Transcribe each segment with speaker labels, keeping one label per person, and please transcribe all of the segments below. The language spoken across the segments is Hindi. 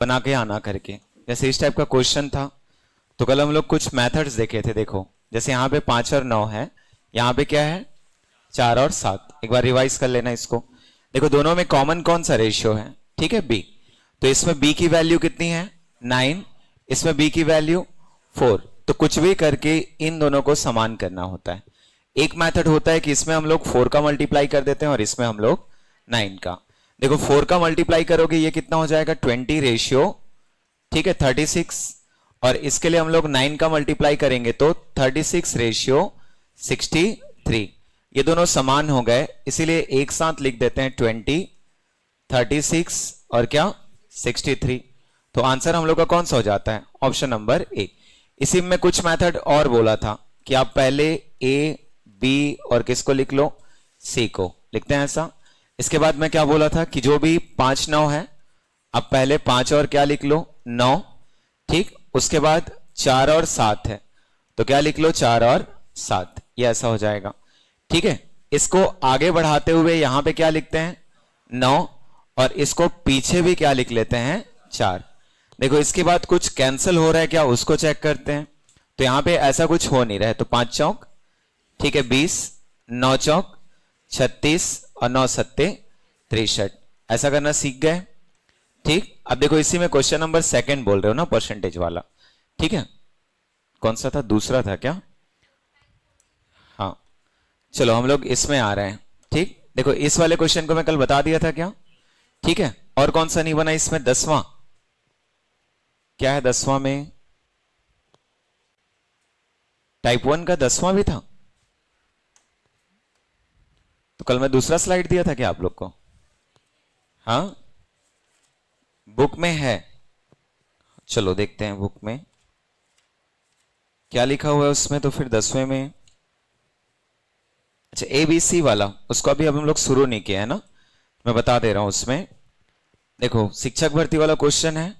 Speaker 1: बना के आना करके। जैसे इस टाइप का क्वेश्चन था तो कल हम लोग कुछ मेथड्स देखे थे। देखो जैसे यहाँ पे 5 और 9 है, यहाँ पे क्या है 4 और 7। एक बार रिवाइज कर लेना इसको। देखो दोनों में कॉमन कौन सा रेशियो है, ठीक है बी। तो इसमें बी की वैल्यू कितनी है 9, इसमें बी की वैल्यू 4। तो कुछ भी करके इन दोनों को समान करना होता है। एक मेथड होता है कि इसमें हम लोग 4 का मल्टीप्लाई कर देते हैं और इसमें हम लोग 9 का। देखो 4 का मल्टीप्लाई करोगे ये कितना हो जाएगा 20 रेशियो, ठीक है 36। और इसके लिए हम लोग 9 का मल्टीप्लाई करेंगे तो 36 रेशियो 63। ये दोनों समान हो गए, इसीलिए एक साथ लिख देते हैं 20, 36 और क्या 63। तो आंसर हम लोग का कौन सा हो जाता है ऑप्शन नंबर ए। इसी में कुछ मेथड और बोला था कि आप पहले ए बी और किसको लिख लो सी को, लिखते हैं ऐसा। इसके बाद मैं क्या बोला था कि जो भी 5 9 है अब पहले 5 और क्या लिख लो 9, ठीक। उसके बाद 4 और 7 है तो क्या लिख लो 4 और 7, ये ऐसा हो जाएगा, ठीक है। इसको आगे बढ़ाते हुए यहां पे क्या लिखते हैं 9 और इसको पीछे भी क्या लिख लेते हैं 4। देखो इसके बाद कुछ कैंसिल हो रहा है क्या उसको चेक करते हैं। तो यहां पे ऐसा कुछ हो नहीं रहा है, तो 5 चौक ठीक है 20, 9 चौक 36 और 9 सत्ते 63। ऐसा करना सीख गए, ठीक। अब देखो इसी में क्वेश्चन नंबर 2 बोल रहे हो ना परसेंटेज वाला, ठीक है। कौन सा था, दूसरा था क्या, हाँ चलो हम लोग इसमें आ रहे हैं, ठीक। देखो इस वाले क्वेश्चन को मैं कल बता दिया था क्या, ठीक है। और कौन सा नहीं बना इसमें 10वां, क्या है 10वां में, टाइप 1 का 10वां भी था। तो कल मैं दूसरा स्लाइड दिया था क्या आप लोग को, हाँ बुक में है, चलो देखते हैं बुक में क्या लिखा हुआ है उसमें। तो फिर 10वें में अच्छा ABC वाला, उसको अभी हम लोग शुरू नहीं किया है ना, मैं बता दे रहा हूं। उसमें देखो शिक्षक भर्ती वाला क्वेश्चन है,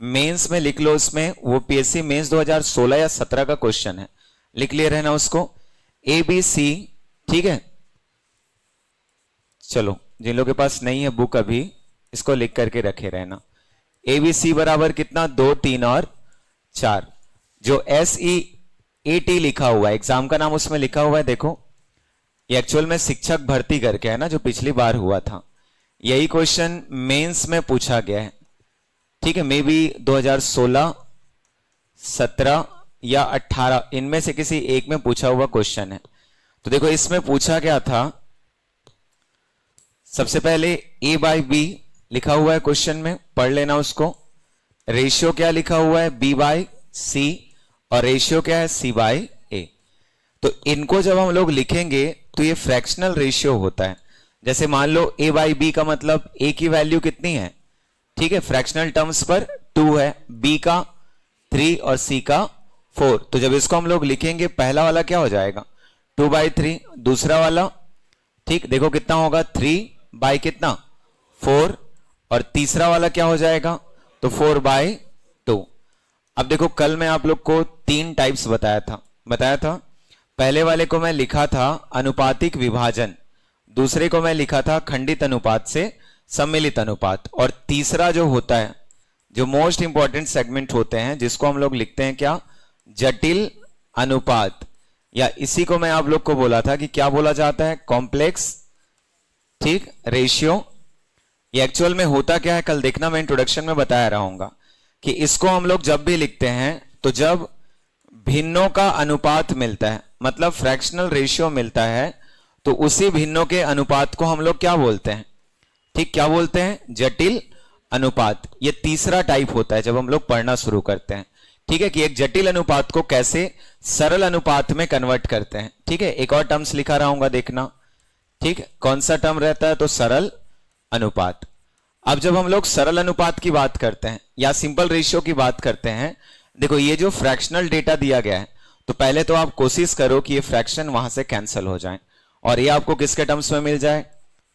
Speaker 1: मेंस में लिख लो उसमें, वो PSC मेंस 2016 या 17 का क्वेश्चन है, लिख लिए रहना उसको ABC, ठीक है। चलो जिन लोगों के पास नहीं है बुक अभी इसको लिख करके रखे रहना। ABC बराबर कितना 2 3 और 4। जो SEAT लिखा हुआ है एग्जाम का नाम उसमें लिखा हुआ है, देखो ये एक्चुअल में शिक्षक भर्ती करके है ना, जो पिछली बार हुआ था। यही क्वेश्चन मेंस में पूछा गया है, ठीक है। मे बी 2016 17 या 18 इनमें से किसी एक में पूछा हुआ क्वेश्चन है। तो देखो इसमें पूछा गया था, सबसे पहले A/B लिखा हुआ है क्वेश्चन में, पढ़ लेना उसको। रेशियो क्या लिखा हुआ है B/C और रेशियो क्या है C/A। तो इनको जब हम लोग लिखेंगे तो ये फ्रैक्शनल रेशियो होता है। जैसे मान लो A/B का मतलब A की वैल्यू कितनी है, ठीक है, फ्रैक्शनल टर्म्स पर 2 है, B का 3 और C का 4। तो जब इसको हम लोग लिखेंगे पहला वाला क्या हो जाएगा 2/3, दूसरा वाला ठीक देखो कितना होगा 3 कितना 4 और तीसरा वाला क्या हो जाएगा तो 4/2। अब देखो कल मैं आप लोग को 3 टाइप्स बताया था। पहले वाले को मैं लिखा था अनुपातिक विभाजन, दूसरे को मैं लिखा था खंडित अनुपात से सम्मिलित अनुपात, और तीसरा जो होता है जो मोस्ट इंपॉर्टेंट सेगमेंट होते हैं जिसको हम लोग लिखते हैं क्या जटिल अनुपात, या इसी को मैं आप लोग को बोला था कि क्या बोला जाता है कॉम्प्लेक्स, ठीक रेशियो। ये एक्चुअल में होता क्या है कल देखना, मैं इंट्रोडक्शन में बताया रहूंगा कि इसको हम लोग जब भी लिखते हैं तो जब भिन्नों का अनुपात मिलता है मतलब फ्रैक्शनल रेशियो मिलता है तो उसी भिन्नों के अनुपात को हम लोग क्या बोलते हैं, ठीक क्या बोलते हैं जटिल अनुपात। ये तीसरा टाइप होता है जब हम लोग पढ़ना शुरू करते हैं, ठीक है, कि एक जटिल अनुपात को कैसे सरल अनुपात में कन्वर्ट करते हैं, ठीक है। एक और टर्म्स लिखा रहूंगा देखना, ठीक कौन सा टर्म रहता है तो सरल अनुपात। अब जब हम लोग सरल अनुपात की बात करते हैं या सिंपल रेशियो की बात करते हैं, देखो ये जो फ्रैक्शनल डेटा दिया गया है तो पहले तो आप कोशिश करो कि ये फ्रैक्शन वहां से कैंसिल हो जाए और ये आपको किसके टर्म्स में मिल जाए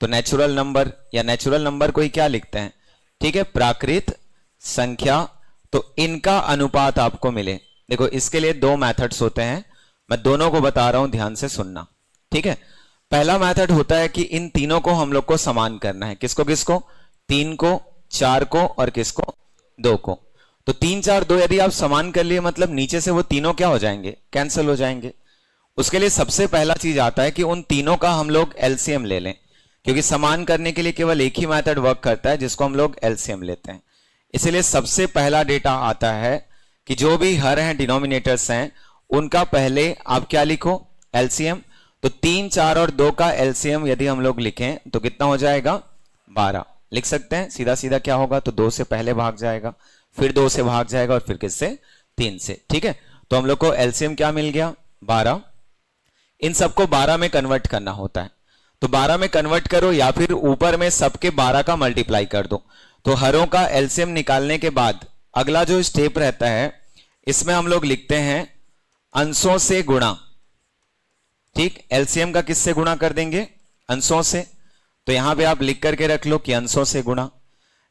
Speaker 1: तो नेचुरल नंबर, या नेचुरल नंबर को ही क्या लिखते हैं, ठीक है प्राकृत संख्या। तो इनका अनुपात आपको मिले। देखो इसके लिए 2 मेथड्स होते हैं, मैं दोनों को बता रहा हूं ध्यान से सुनना, ठीक है। पहला मेथड होता है कि इन तीनों को हम लोग को समान करना है, किसको किसको 3 को 4 को और किसको 2 को। तो 3 4 2 यदि आप समान कर लिए मतलब नीचे से वो तीनों क्या हो जाएंगे, कैंसिल हो जाएंगे। उसके लिए सबसे पहला चीज आता है कि उन तीनों का हम लोग एलसीएम ले लें, क्योंकि समान करने के लिए केवल एक ही मेथड वर्क करता है जिसको हम लोग एलसीएम लेते हैं। इसलिए सबसे पहला डेटा आता है कि जो भी हर हैं, डिनोमिनेटर्स हैं, उनका पहले आप क्या लिखो, एलसीएम। तो 3 4 और 2 का एलसीएम यदि हम लोग लिखें तो कितना हो जाएगा, 12 लिख सकते हैं। सीधा सीधा क्या होगा, तो 2 से पहले भाग जाएगा, फिर 2 से भाग जाएगा और फिर किससे, 3 से। ठीक है, तो हम लोग को एलसीएम क्या मिल गया, 12। इन सबको 12 में कन्वर्ट करना होता है, तो 12 में कन्वर्ट करो या फिर ऊपर में सबके 12 का मल्टीप्लाई कर दो। तो हरों का एलसीएम निकालने के बाद अगला जो स्टेप रहता है, इसमें हम लोग लिखते हैं अंशों से गुणा। ठीक, एलसीएम का किससे गुणा कर देंगे, अंशों से। तो यहां पे आप लिख करके रख लो कि अंशों से गुणा।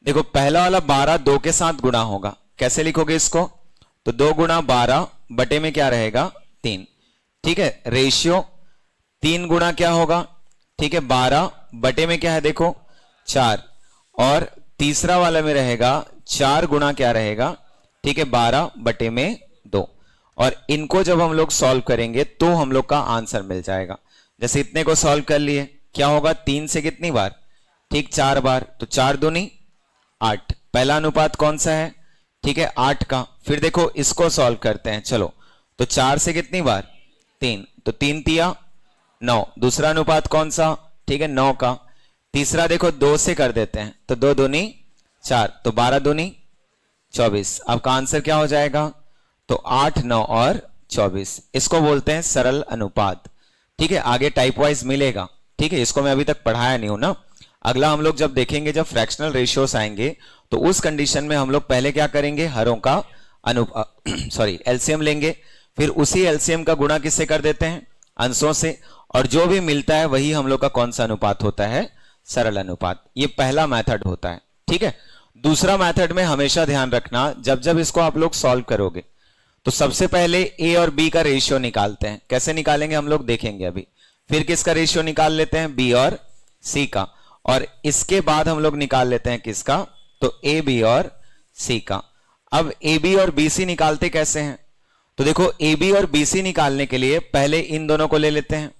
Speaker 1: देखो पहला वाला 12 2 के साथ गुणा होगा, कैसे लिखोगे इसको, तो 2 गुणा 12 बटे में क्या रहेगा, 3। ठीक है, रेशियो 3 गुणा क्या होगा, ठीक है, 12 बटे में क्या है, देखो 4, और तीसरा वाला में रहेगा 4 गुणा क्या रहेगा, ठीक है, 12 बटे में 2। और इनको जब हम लोग सॉल्व करेंगे तो हम लोग का आंसर मिल जाएगा। जैसे इतने को सॉल्व कर लिए, क्या होगा, 3 से कितनी बार, ठीक 4 बार, तो 4 दूनी 8। पहला अनुपात कौन सा है, ठीक है 8 का। फिर देखो इसको सॉल्व करते हैं, चलो, तो 4 से कितनी बार, 3, तो 3 तिया 9। दूसरा अनुपात कौन सा, ठीक है 9 का। तीसरा देखो 2 से कर देते हैं, तो 2 दूनी 4, तो 12 दूनी 24। आपका आंसर क्या हो जाएगा, तो 8 9 और 24। इसको बोलते हैं सरल अनुपात। ठीक है, आगे टाइप वाइज मिलेगा। ठीक है, इसको मैं अभी तक पढ़ाया नहीं हूं ना। अगला हम लोग जब देखेंगे, जब फ्रैक्शनल रेशियोस आएंगे, तो उस कंडीशन में हम लोग पहले क्या करेंगे, हरों का एलसीएम लेंगे, फिर उसी एलसीएम का गुणा किससे कर देते हैं, अंशों से, और जो भी मिलता है वही हम लोग का कौन सा अनुपात होता है, सरल अनुपात। ये पहला मेथड होता है। ठीक है, दूसरा मेथड में हमेशा ध्यान रखना, जब जब इसको आप लोग सॉल्व करोगे तो सबसे पहले ए और बी का रेशियो निकालते हैं। कैसे निकालेंगे हम लोग देखेंगे अभी। फिर किसका रेशियो निकाल लेते हैं, बी और सी का, और इसके बाद हम लोग निकाल लेते हैं किसका, तो ए बी और सी का। अब ए बी और बी सी निकालते कैसे हैं, तो देखो ए बी और बी सी निकालने के लिए पहले इन दोनों को ले लेते हैं।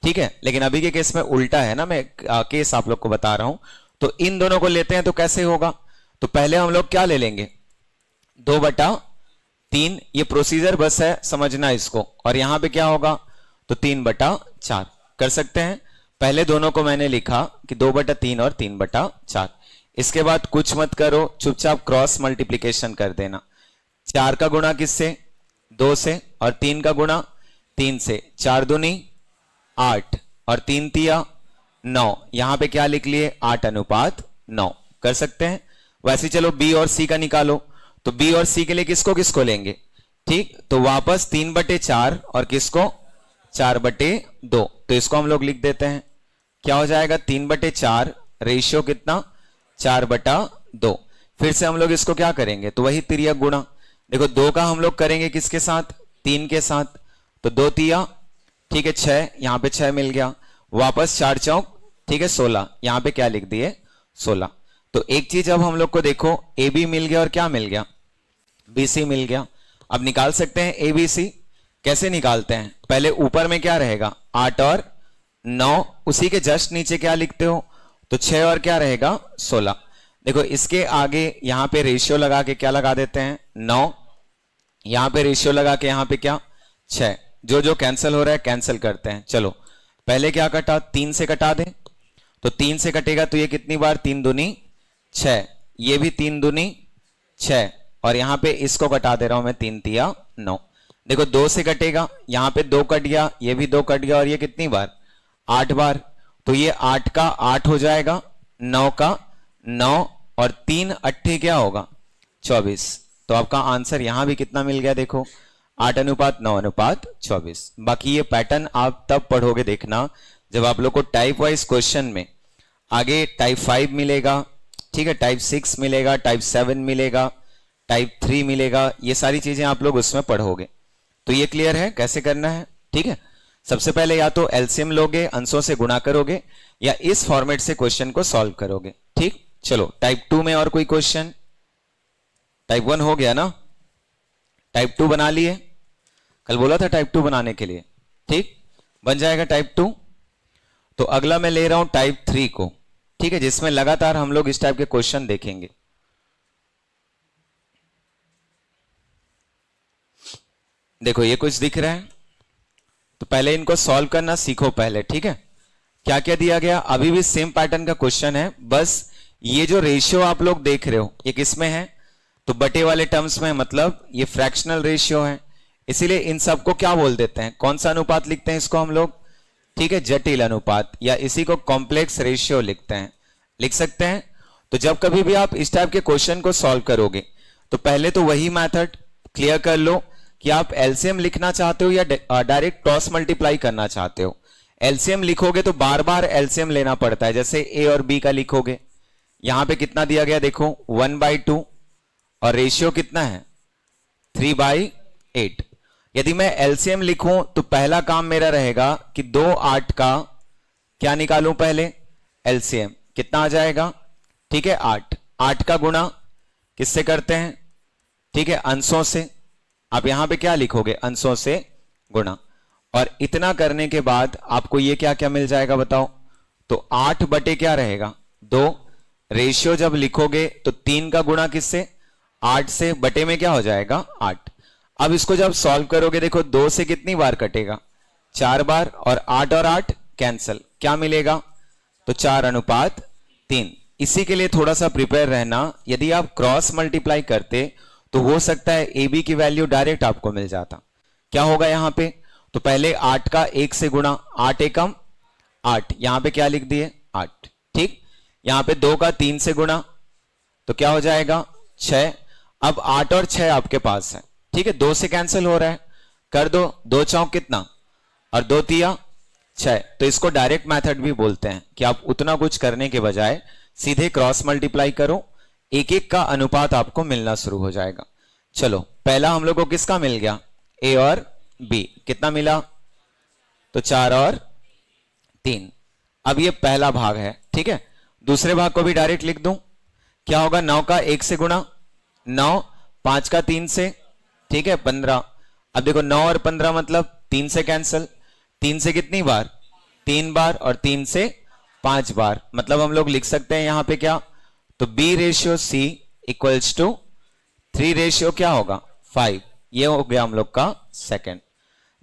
Speaker 1: ठीक है, लेकिन अभी के केस में उल्टा है ना, मैं केस आप लोग को बता रहा हूं। तो इन दोनों को लेते हैं तो कैसे होगा, तो पहले हम लोग क्या ले लेंगे, 2/3। ये प्रोसीजर बस है, समझना इसको। और यहां पे क्या होगा, तो 3/4 कर सकते हैं। पहले दोनों को मैंने लिखा कि 2/3 और 3/4। इसके बाद कुछ मत करो, चुपचाप क्रॉस मल्टीप्लीकेशन कर देना। 4 का गुणा किससे, 2 से, और 3 का गुणा 3 से। 4 दूनी 8 और 3 तिया 9। यहां पे क्या लिख लिए, 8 अनुपात 9 कर सकते हैं। वैसे चलो बी और सी का निकालो, तो बी और सी के लिए किसको किसको लेंगे, ठीक, तो वापस 3/4 और किसको 4/2। तो इसको हम लोग लिख देते हैं, क्या हो जाएगा, 3/4 रेशियो कितना, 4/2। फिर से हम लोग इसको क्या करेंगे, तो वही तिर्यक गुणा। देखो 2 का हम लोग करेंगे किसके साथ, 3 के साथ, तो 2 तिया, ठीक है 6, यहां पे 6 मिल गया। वापस 4 चौक, ठीक है 16, यहां पे क्या लिख दिए, 16। तो एक चीज अब हम लोग को देखो, ए बी मिल गया और क्या मिल गया, बी सी मिल गया। अब निकाल सकते हैं ए बी सी। कैसे निकालते हैं, पहले ऊपर में क्या रहेगा, 8 और 9, उसी के जस्ट नीचे क्या लिखते हो, तो 6 और क्या रहेगा, 16। देखो इसके आगे यहां पे रेशियो लगा के क्या लगा देते हैं, 9, यहां पे रेशियो लगा के यहां पे क्या, 6। जो जो कैंसिल हो रहा है कैंसिल करते हैं। चलो पहले क्या कटा, 3 से कटा दें, तो 3 से कटेगा तो ये कितनी बार, 3 दूनी 6, ये भी 3 दूनी 6, और यहां पे इसको कटा दे रहा हूं मैं, 3 तिया 9। देखो 2 से कटेगा, यहां पे 2 कट गया, ये भी 2 कट गया, और ये कितनी बार, 8 बार। तो ये 8 का 8 हो जाएगा, 9 का 9, और 3 8 क्या होगा, 24। तो आपका आंसर यहां भी कितना मिल गया, देखो 8:9:24। बाकी ये पैटर्न आप तब पढ़ोगे, देखना जब आप लोग को टाइप वाइज क्वेश्चन में आगे टाइप 5 मिलेगा, ठीक है, टाइप 6 मिलेगा, टाइप 7 मिलेगा, टाइप 3 मिलेगा, ये सारी चीजें आप लोग उसमें पढ़ोगे। तो ये क्लियर है कैसे करना है। ठीक है, सबसे पहले या तो एलसीएम लोगे, अंशों से गुणा करोगे, या इस फॉर्मेट से क्वेश्चन को सॉल्व करोगे। ठीक, चलो टाइप 2 में और कोई क्वेश्चन, टाइप 1 हो गया ना, टाइप 2 बना लिए, कल बोला था टाइप 2 बनाने के लिए, ठीक, बन जाएगा टाइप 2। तो अगला मैं ले रहा हूं टाइप 3 को, ठीक है, जिसमें लगातार हम लोग इस टाइप के क्वेश्चन देखेंगे। देखो ये कुछ दिख रहा है, तो पहले इनको सॉल्व करना सीखो पहले, ठीक है। क्या क्या दिया गया, अभी भी सेम पैटर्न का क्वेश्चन है, बस ये जो रेशियो आप लोग देख रहे हो ये किसमें है, तो बटे वाले टर्म्स में, मतलब ये फ्रैक्शनल रेशियो है, इसीलिए इन सबको क्या बोल देते हैं, कौन सा अनुपात लिखते हैं इसको हम लोग, ठीक है, जटिल अनुपात, या इसी को कॉम्प्लेक्स रेशियो लिखते हैं, लिख सकते हैं। तो जब कभी भी आप इस टाइप के क्वेश्चन को सॉल्व करोगे तो पहले तो वही मेथड क्लियर कर लो कि आप एलसीएम लिखना चाहते हो या डायरेक्ट क्रॉस मल्टीप्लाई करना चाहते हो। एलसीएम लिखोगे तो बार बार एलसीएम लेना पड़ता है, जैसे ए और बी का लिखोगे, यहां पे कितना दिया गया देखो 1/2 और रेशियो कितना है 3/8। यदि मैं एलसीएम लिखूं तो पहला काम मेरा रहेगा कि 2 8 का क्या निकालूं, पहले एलसीएम कितना आ जाएगा, ठीक है 8, 8 का गुणा किससे करते हैं, ठीक है अंशों से, आप यहां पे क्या लिखोगे अंशों से गुणा, और इतना करने के बाद आपको ये क्या क्या मिल जाएगा बताओ, तो 8 बटे क्या रहेगा 2, रेशियो जब लिखोगे तो 3 का गुणा किससे 8 से, बटे में क्या हो जाएगा 8। अब इसको जब सॉल्व करोगे देखो 2 से कितनी बार कटेगा 4 बार, और 8 और 8 कैंसल, क्या मिलेगा, तो 4:3। इसी के लिए थोड़ा सा प्रिपेयर रहना, यदि आप क्रॉस मल्टीप्लाई करते तो हो सकता है ए बी की वैल्यू डायरेक्ट आपको मिल जाता। क्या होगा यहां पे, तो पहले 8 का 1 से गुणा, 8 एकम 8, यहां पे क्या लिख दिए 8, ठीक, यहां पे 2 का 3 से गुणा तो क्या हो जाएगा 6। अब 8 और 6 आपके पास है, ठीक है, 2 से कैंसिल हो रहा है, कर दो, 2 चौक कितना और 2 तिया 6। तो इसको डायरेक्ट मेथड भी बोलते हैं कि आप उतना कुछ करने के बजाय सीधे क्रॉस मल्टीप्लाई करो, एक एक का अनुपात आपको मिलना शुरू हो जाएगा। चलो पहला हम लोग को किसका मिल गया, ए और बी, कितना मिला, तो 4 और 3। अब ये पहला भाग है, ठीक है, दूसरे भाग को भी डायरेक्ट लिख दूं, क्या होगा 9 का 1 से गुणा 9, 5 का 3 से, ठीक है 15। अब देखो 9 और 15 मतलब 3 से कैंसिल, 3 से कितनी बार 3 बार, और 3 से 5 बार, मतलब हम लोग लिख सकते हैं यहां पे क्या, तो B ratio C equals to 3 ratio क्या होगा 5। ये हो गया हम लोग का सेकंड।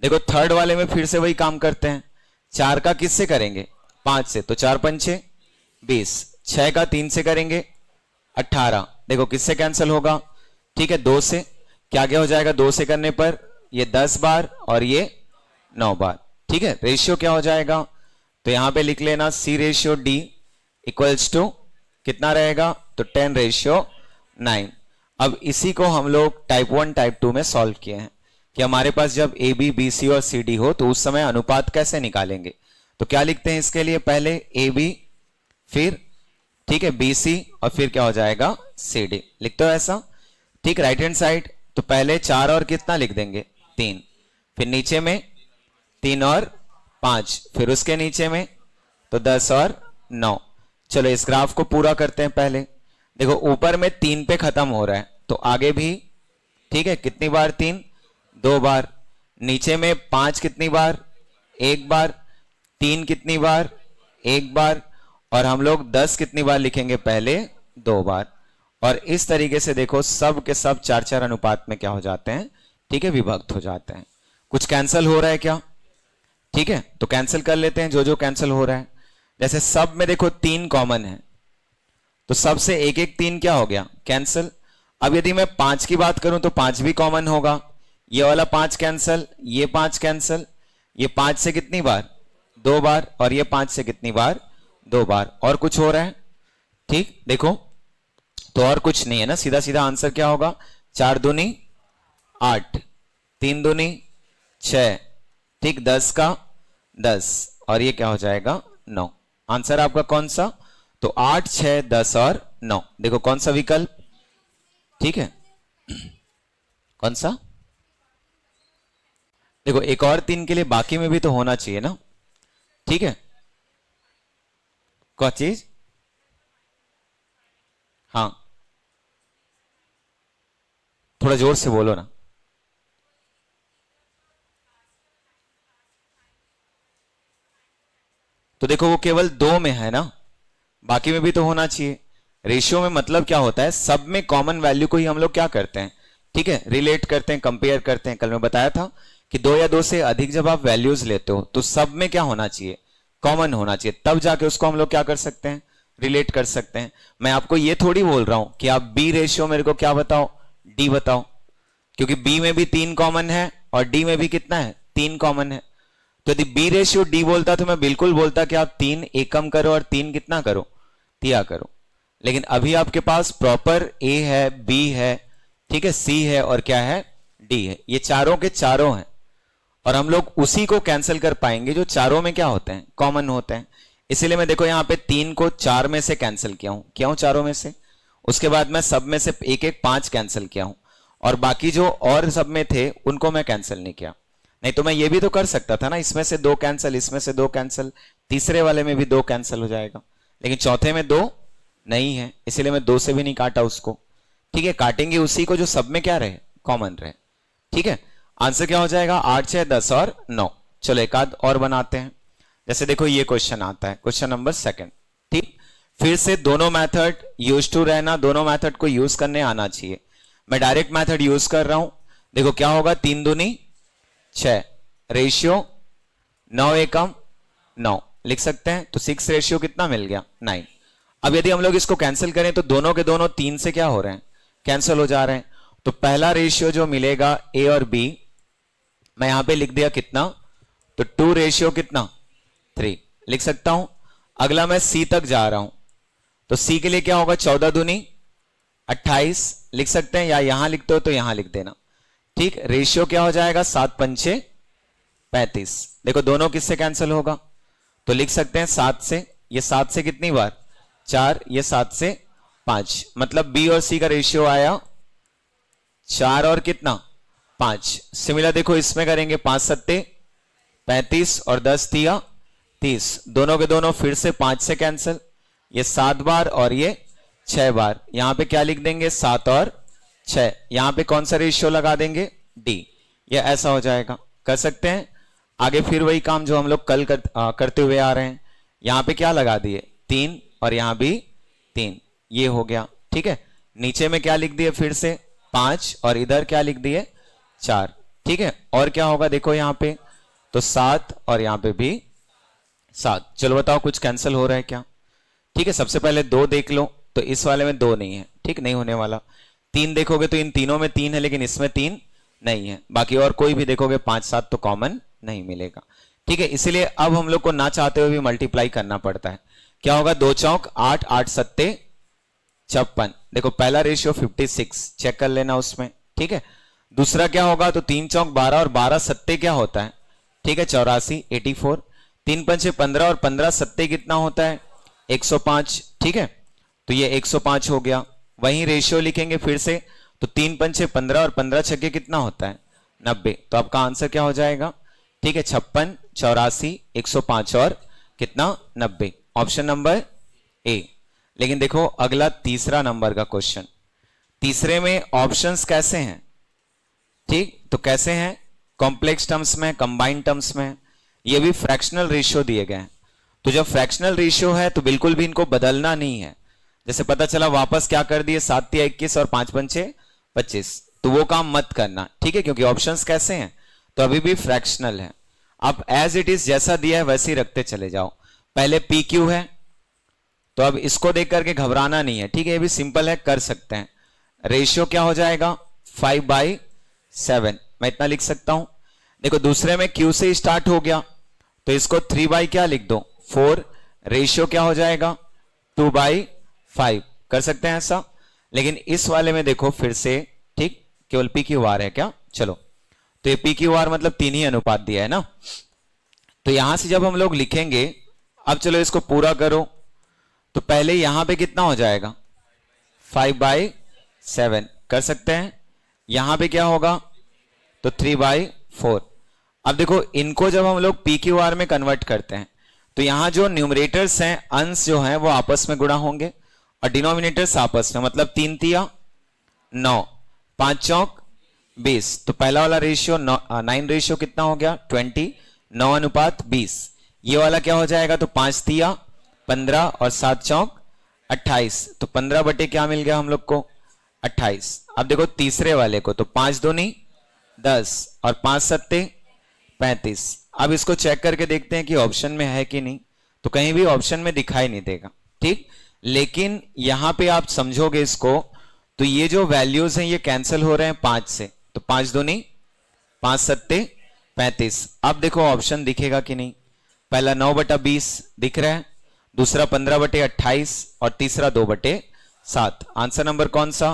Speaker 1: देखो थर्ड वाले में फिर से वही काम करते हैं, 4 का किससे करेंगे 5 से, तो 4 पंचे 20, 6 का 3 से करेंगे 18, देखो किससे कैंसिल होगा, ठीक है 2 से, क्या क्या हो जाएगा 2 से करने पर, ये 10 बार और ये 9 बार, ठीक है, रेशियो क्या हो जाएगा, तो यहां पे लिख लेना C ratio D equals to कितना रहेगा, तो 10:9। अब इसी को हम लोग टाइप 1 टाइप 2 में सॉल्व किए हैं कि हमारे पास जब ए बी बी सी और सी डी हो तो उस समय अनुपात कैसे निकालेंगे। तो क्या लिखते हैं इसके लिए, पहले ए बी, फिर ठीक है बी सी, और फिर क्या हो जाएगा सी डी, लिखते हो ऐसा, ठीक, राइट हैंड साइड। तो पहले 4 और कितना लिख देंगे 3, फिर नीचे में 3 और 5, फिर उसके नीचे में तो 10 और 9। चलो इस ग्राफ को पूरा करते हैं पहले। देखो ऊपर में 3 पे खत्म हो रहा है तो आगे भी, ठीक है, कितनी बार 3, 2 बार, नीचे में 5 कितनी बार 1 बार, 3 कितनी बार 1 बार, और हम लोग 10 कितनी बार लिखेंगे पहले 2 बार। और इस तरीके से देखो सब के सब 4-4 अनुपात में क्या हो जाते हैं, ठीक है, विभक्त हो जाते हैं। कुछ कैंसिल हो रहा है क्या, ठीक है, तो कैंसिल कर लेते हैं जो जो कैंसिल हो रहा है। जैसे सब में देखो 3 कॉमन है तो सब से एक एक 3 क्या हो गया कैंसिल। अब यदि मैं 5 की बात करूं तो 5 भी कॉमन होगा, ये वाला 5 कैंसिल, ये 5 कैंसिल, ये 5 से कितनी बार 2 बार, और ये 5 से कितनी बार 2 बार। और कुछ हो रहा है, ठीक, देखो तो और कुछ नहीं है ना, सीधा सीधा आंसर क्या होगा, 4 दूनी 8, 3 दूनी 6, ठीक, 10 का 10, और ये क्या हो जाएगा 9। आंसर आपका कौन सा, तो 8, 6, 10 और 9। देखो कौन सा विकल्प, ठीक है, कौन सा, देखो एक और 3 के लिए बाकी में भी तो होना चाहिए ना, ठीक है, कौन चीज, हाँ थोड़ा जोर से बोलो ना। तो देखो वो केवल 2 में है ना, बाकी में भी तो होना चाहिए। रेशियो में मतलब क्या होता है, सब में कॉमन वैल्यू को ही हम लोग क्या करते हैं, ठीक है, रिलेट करते हैं, कंपेयर करते हैं। कल मैं बताया था कि 2 या 2 से अधिक जब आप वैल्यूज लेते हो तो सब में क्या होना चाहिए, कॉमन होना चाहिए, तब जाके उसको हम लोग क्या कर सकते हैं, रिलेट कर सकते हैं। मैं आपको ये थोड़ी बोल रहा हूं कि आप बी रेशियो मेरे को क्या बताओ, डी बताओ, क्योंकि बी में भी 3 कॉमन है और डी में भी कितना है, 3 कॉमन है। तो यदि बी रेशियो डी बोलता तो मैं बिल्कुल बोलता कि आप 3 एकम करो और 3 कितना करो, तिया करो। लेकिन अभी आपके पास प्रॉपर ए है, बी है, ठीक है, सी है और क्या है, डी है। ये चारों के चारों हैं और हम लोग उसी को कैंसिल कर पाएंगे जो चारों में क्या होते हैं, कॉमन होते हैं। इसीलिए मैं देखो यहां पे 3 को 4 में से कैंसिल किया हूं चारों में से। उसके बाद मैं सब में से एक एक 5 कैंसिल किया हूं और बाकी जो और सब में थे उनको मैं कैंसिल नहीं किया। नहीं तो मैं ये भी तो कर सकता था ना, इसमें से 2 कैंसिल, इसमें से 2 कैंसिल, तीसरे वाले में भी 2 कैंसिल हो जाएगा, लेकिन चौथे में 2 नहीं है, इसीलिए मैं 2 से भी नहीं काटा उसको। ठीक है, काटेंगे उसी को जो सब में क्या रहे, कॉमन रहे। ठीक है, आंसर क्या हो जाएगा, 8, 6, 10 और 9। चलो एक आध और बनाते हैं। जैसे देखो ये क्वेश्चन आता है, क्वेश्चन नंबर 2। ठीक, फिर से दोनों मेथड यूज टू रहना, दोनों मेथड को यूज करने आना चाहिए। मैं डायरेक्ट मेथड यूज कर रहा हूं। देखो क्या होगा, 3 दूनी 6, रेशियो 9 एकम 9 लिख सकते हैं। तो 6 रेशियो कितना मिल गया, 9। अब यदि हम लोग इसको कैंसिल करें तो दोनों के दोनों 3 से क्या हो रहे हैं, कैंसिल हो जा रहे हैं। तो पहला रेशियो जो मिलेगा ए और बी, मैं यहां पे लिख दिया कितना, तो 2 रेशियो कितना 3 लिख सकता हूं। अगला मैं सी तक जा रहा हूं, तो सी के लिए क्या होगा, 14 दूनी 28 लिख सकते हैं, या यहां लिखते हो तो यहां लिख देना। ठीक, रेशियो क्या हो जाएगा, 7 पंचे 35। देखो दोनों किससे कैंसिल होगा, तो लिख सकते हैं 7 से, ये 7 से कितनी बार 4, ये 7 से 5, मतलब बी और सी का रेशियो आया 4 और कितना 5। सिमिलर देखो इसमें करेंगे, 5 सत्ते 35 और 10 तिया 30, दोनों के दोनों फिर से 5 से कैंसिल, ये 7 बार और ये 6 बार। यहां पे क्या लिख देंगे, 7 और 6, यहां पे कौन सा रेशियो लगा देंगे, डी। ये ऐसा हो जाएगा, कर सकते हैं। आगे फिर वही काम जो हम लोग कल करते हुए आ रहे हैं, यहां पे क्या लगा दिए 3 और यहां भी 3, ये हो गया। ठीक है, नीचे में क्या लिख दिए फिर से 5 और इधर क्या लिख दिए 4। ठीक है, और क्या होगा देखो यहां पे, तो 7 और यहां पे भी 7। चलो बताओ कुछ कैंसिल हो रहा है क्या। ठीक है, सबसे पहले 2 देख लो, तो इस वाले में 2 नहीं है, ठीक, नहीं होने वाला। 3 देखोगे तो इन तीनों में 3 है, लेकिन इसमें 3 नहीं है। बाकी और कोई भी देखोगे 5, 7 तो कॉमन नहीं मिलेगा। ठीक है, इसीलिए अब हम लोग को ना चाहते हुए भी मल्टीप्लाई करना पड़ता है। क्या होगा, 2 चौक 8, 8 सत्ते 56। देखो पहला रेशियो 56, चेक कर लेना उसमें। ठीक है, दूसरा क्या होगा, तो 3 चौक 12 और 12 सत्ते क्या होता है, ठीक है 84, 84। 3 पंचे 15 और 15 सत्ते कितना होता है, 105। ठीक है, तो ये 105 हो गया। वहीं रेशियो लिखेंगे फिर से, तो 3 पंचे 15 और 15 छक्के कितना होता है, 90। तो आपका आंसर क्या हो जाएगा, ठीक है 56, 84, 105 और कितना 90, ऑप्शन नंबर ए। लेकिन देखो अगला तीसरा नंबर का क्वेश्चन, तीसरे में ऑप्शंस कैसे हैं, ठीक, तो कैसे हैं, कॉम्प्लेक्स टर्म्स में, कंबाइंड टर्म्स में, ये भी फ्रैक्शनल रेशियो दिए गए हैं। तो जब फ्रैक्शनल रेशियो है तो बिल्कुल भी इनको बदलना नहीं है। जैसे पता चला वापस क्या कर दिए, 7 तिया 21 और 5 पंचे 25, तो वो काम मत करना। ठीक है, क्योंकि ऑप्शंस कैसे हैं, तो अभी भी फ्रैक्शनल है। आप एज इट इज जैसा दिया है वैसे ही रखते चले जाओ। पहले पी क्यू है, तो अब इसको देख करके घबराना नहीं है। ठीक है, ये भी सिंपल है, कर सकते हैं। रेशियो क्या हो जाएगा, 5/7, मैं इतना लिख सकता हूं। देखो दूसरे में क्यू से स्टार्ट हो गया, तो इसको 3 क्या लिख दो 4, रेशियो क्या हो जाएगा 2/5, कर सकते हैं ऐसा। लेकिन इस वाले में देखो फिर से, ठीक, केवल पी क्यू आर है क्या, चलो, तो ये पी क्यू आर मतलब 3 ही अनुपात दिया है ना। तो यहां से जब हम लोग लिखेंगे, अब चलो इसको पूरा करो, तो पहले यहां पे कितना हो जाएगा 5/7, कर सकते हैं। यहां पे क्या होगा, तो 3/4। अब देखो इनको जब हम लोग पी क्यू आर में कन्वर्ट करते हैं, तो यहां जो न्यूमरेटर्स हैं, अंश जो हैं वो आपस में गुणा होंगे और डिनोमिनेटर्स आपस में, मतलब 3 तिया 9, 5 चौक 20। तो पहला वाला रेशियो 9 रेशियो कितना हो गया 20, 9:20। ये वाला क्या हो जाएगा, तो 5 तिया 15 और 7 चौक 28। तो 15 बटे क्या मिल गया हम लोग को 28। अब देखो तीसरे वाले को, तो 5 दूनी 10 और 5 सत्ते 35। अब इसको चेक करके देखते हैं कि ऑप्शन में है कि नहीं। तो कहीं भी ऑप्शन में दिखाई नहीं देगा, ठीक। लेकिन यहां पे आप समझोगे इसको, तो ये जो वैल्यूज हैं ये कैंसिल हो रहे हैं 5 से। तो 5 दूनी 5 सत्ते 35। अब देखो ऑप्शन दिखेगा कि नहीं। पहला 9/20 दिख रहा है, दूसरा 15/28 और तीसरा 2/7। आंसर नंबर कौन सा,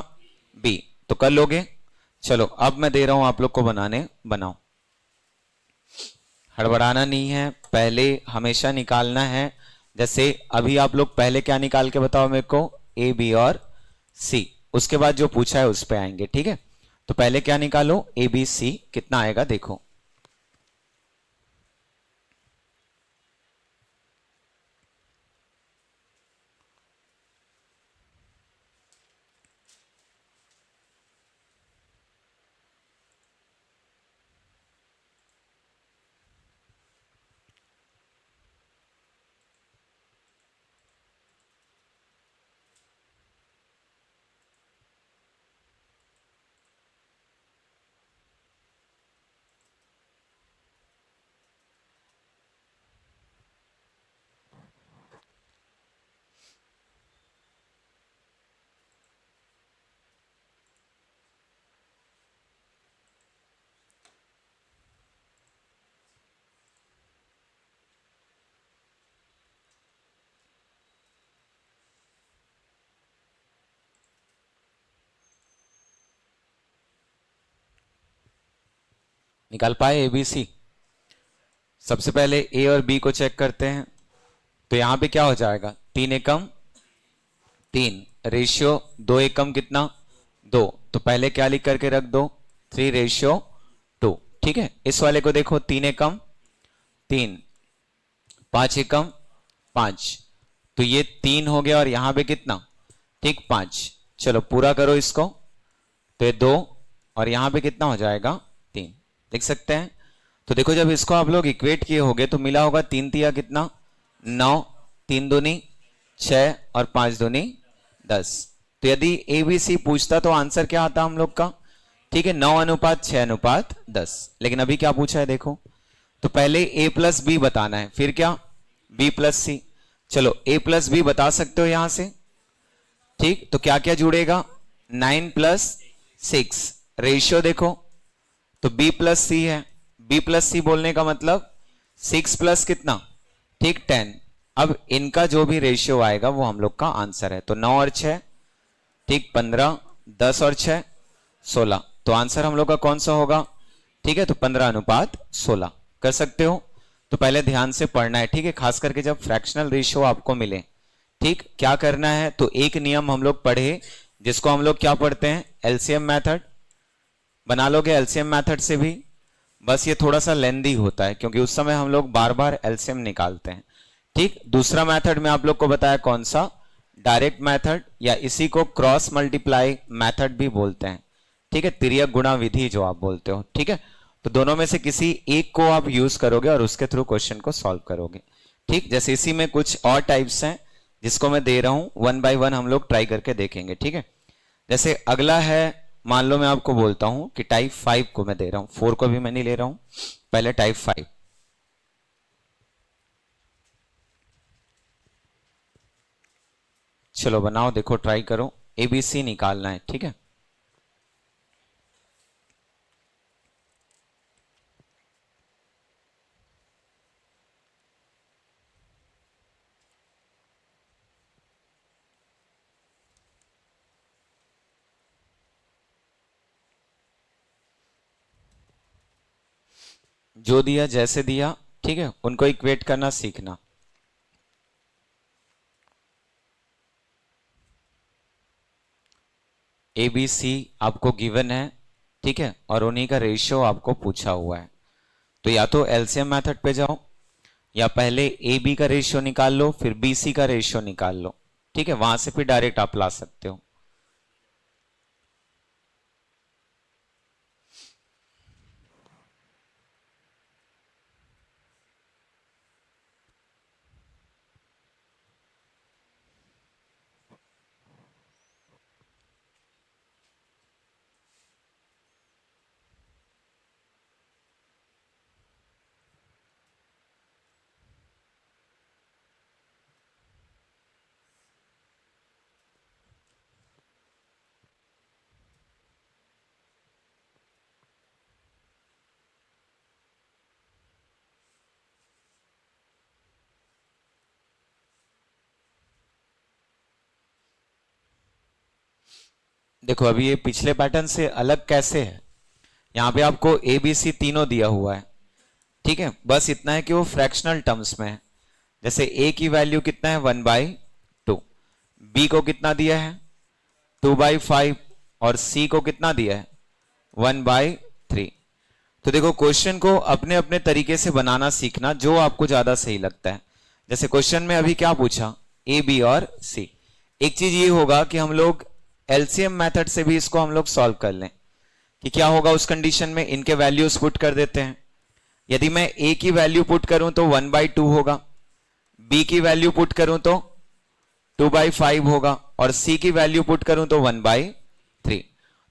Speaker 1: बी। तो कर लोगे। चलो अब मैं दे रहा हूं आप लोग को बनाने, बनाओ। हड़बड़ाना नहीं है, पहले हमेशा निकालना है। जैसे अभी आप लोग पहले क्या निकाल के बताओ मेरे को, ए बी और सी। उसके बाद जो पूछा है उस पे आएंगे, ठीक है। तो पहले क्या निकालो, ए बी सी कितना आएगा देखो। निकाल पाए ए बी सी। सबसे पहले ए और बी को चेक करते हैं। तो यहां पे क्या हो जाएगा, 3 एकम 3, रेशियो 2 एकम कितना 2। तो पहले क्या लिख करके रख दो, 3:2। ठीक है। इस वाले को देखो, 3 एकम 3, 5 एकम 5। तो ये 3 हो गया और यहां पे कितना, ठीक 5। चलो पूरा करो इसको, तो ये 2 और यहां पे कितना हो जाएगा 3, लिख सकते हैं। तो देखो जब इसको आप लोग इक्वेट किए होगे तो मिला होगा 3 तिया कितना 9, 3 दूनी 6 और 5 दूनी 10। तो यदि ए बी सी पूछता तो आंसर क्या आता हम लोग का, ठीक है 9:6:10। लेकिन अभी क्या पूछा है देखो, तो पहले ए प्लस बी बताना है, फिर क्या बी प्लस सी। चलो ए प्लस बी बता सकते हो यहां से, ठीक। तो क्या क्या जुड़ेगा, 9 + 6 रेशियो देखो, तो b प्लस सी है। b प्लस सी बोलने का मतलब 6 प्लस कितना, ठीक 10। अब इनका जो भी रेशियो आएगा वो हम लोग का आंसर है। तो 9 और 6, ठीक 15, 10 और 6 16। तो आंसर हम लोग का कौन सा होगा, ठीक है। तो 15:16 कर सकते हो। तो पहले ध्यान से पढ़ना है, ठीक है, खास करके जब फ्रैक्शनल रेशियो आपको मिले, ठीक। क्या करना है, तो एक नियम हम लोग पढ़े जिसको हम लोग क्या पढ़ते हैं, एलसीएम मेथड। बना लोगे एलसीएम मेथड से भी, बस ये थोड़ा सा लेंदी होता है क्योंकि उस समय हम लोग बार बार एलसीएम निकालते हैं, ठीक। दूसरा मेथड में आप लोग को बताया कौन सा, डायरेक्ट मेथड, या इसी को क्रॉस मल्टीप्लाई मेथड भी बोलते हैं, ठीक है, तिर्यक गुणा विधि जो आप बोलते हो, ठीक है। तो दोनों में से किसी एक को आप यूज करोगे और उसके थ्रू क्वेश्चन को सॉल्व करोगे, ठीक। जैसे इसी में कुछ और टाइप्स हैं जिसको मैं दे रहा हूं, 1 बाय 1 हम लोग ट्राई करके देखेंगे, ठीक है। जैसे अगला है, मान लो मैं आपको बोलता हूं कि टाइप 5 को मैं दे रहा हूं, 4 को भी मैं नहीं ले रहा हूं, पहले टाइप 5। चलो बनाओ, देखो ट्राई करो, एबीसी निकालना है, ठीक है। जो दिया जैसे दिया, ठीक है, उनको इक्वेट करना सीखना। ए बी सी आपको गिवन है, ठीक है, और उन्हीं का रेशियो आपको पूछा हुआ है। तो या तो एलसीएम मेथड पे जाओ, या पहले ए बी का रेशियो निकाल लो, फिर बी सी का रेशियो निकाल लो, ठीक है, वहां से फिर डायरेक्ट आप ला सकते हो। देखो अभी ये पिछले पैटर्न से अलग कैसे है, यहाँ पे आपको ए बी सी तीनों दिया हुआ है, ठीक है, बस इतना है कि वो फ्रैक्शनल टर्म्स में है। जैसे ए की वैल्यू कितना है 1/2, बी को कितना दिया है 2/5 और सी को कितना दिया है 1/3। तो देखो क्वेश्चन को अपने अपने तरीके से बनाना सीखना, जो आपको ज्यादा सही लगता है। जैसे क्वेश्चन में अभी क्या पूछा, ए बी और सी। एक चीज ये होगा कि हम लोग एलसीएम मेथड से भी इसको हम लोग सॉल्व कर लें कि क्या होगा उस कंडीशन में, इनके वैल्यूज पुट कर देते हैं। यदि मैं ए की वैल्यू पुट करूं तो 1/2 होगा, बी की वैल्यू पुट करूं तो 2/5 होगा और सी की वैल्यू पुट करूं तो 1/3।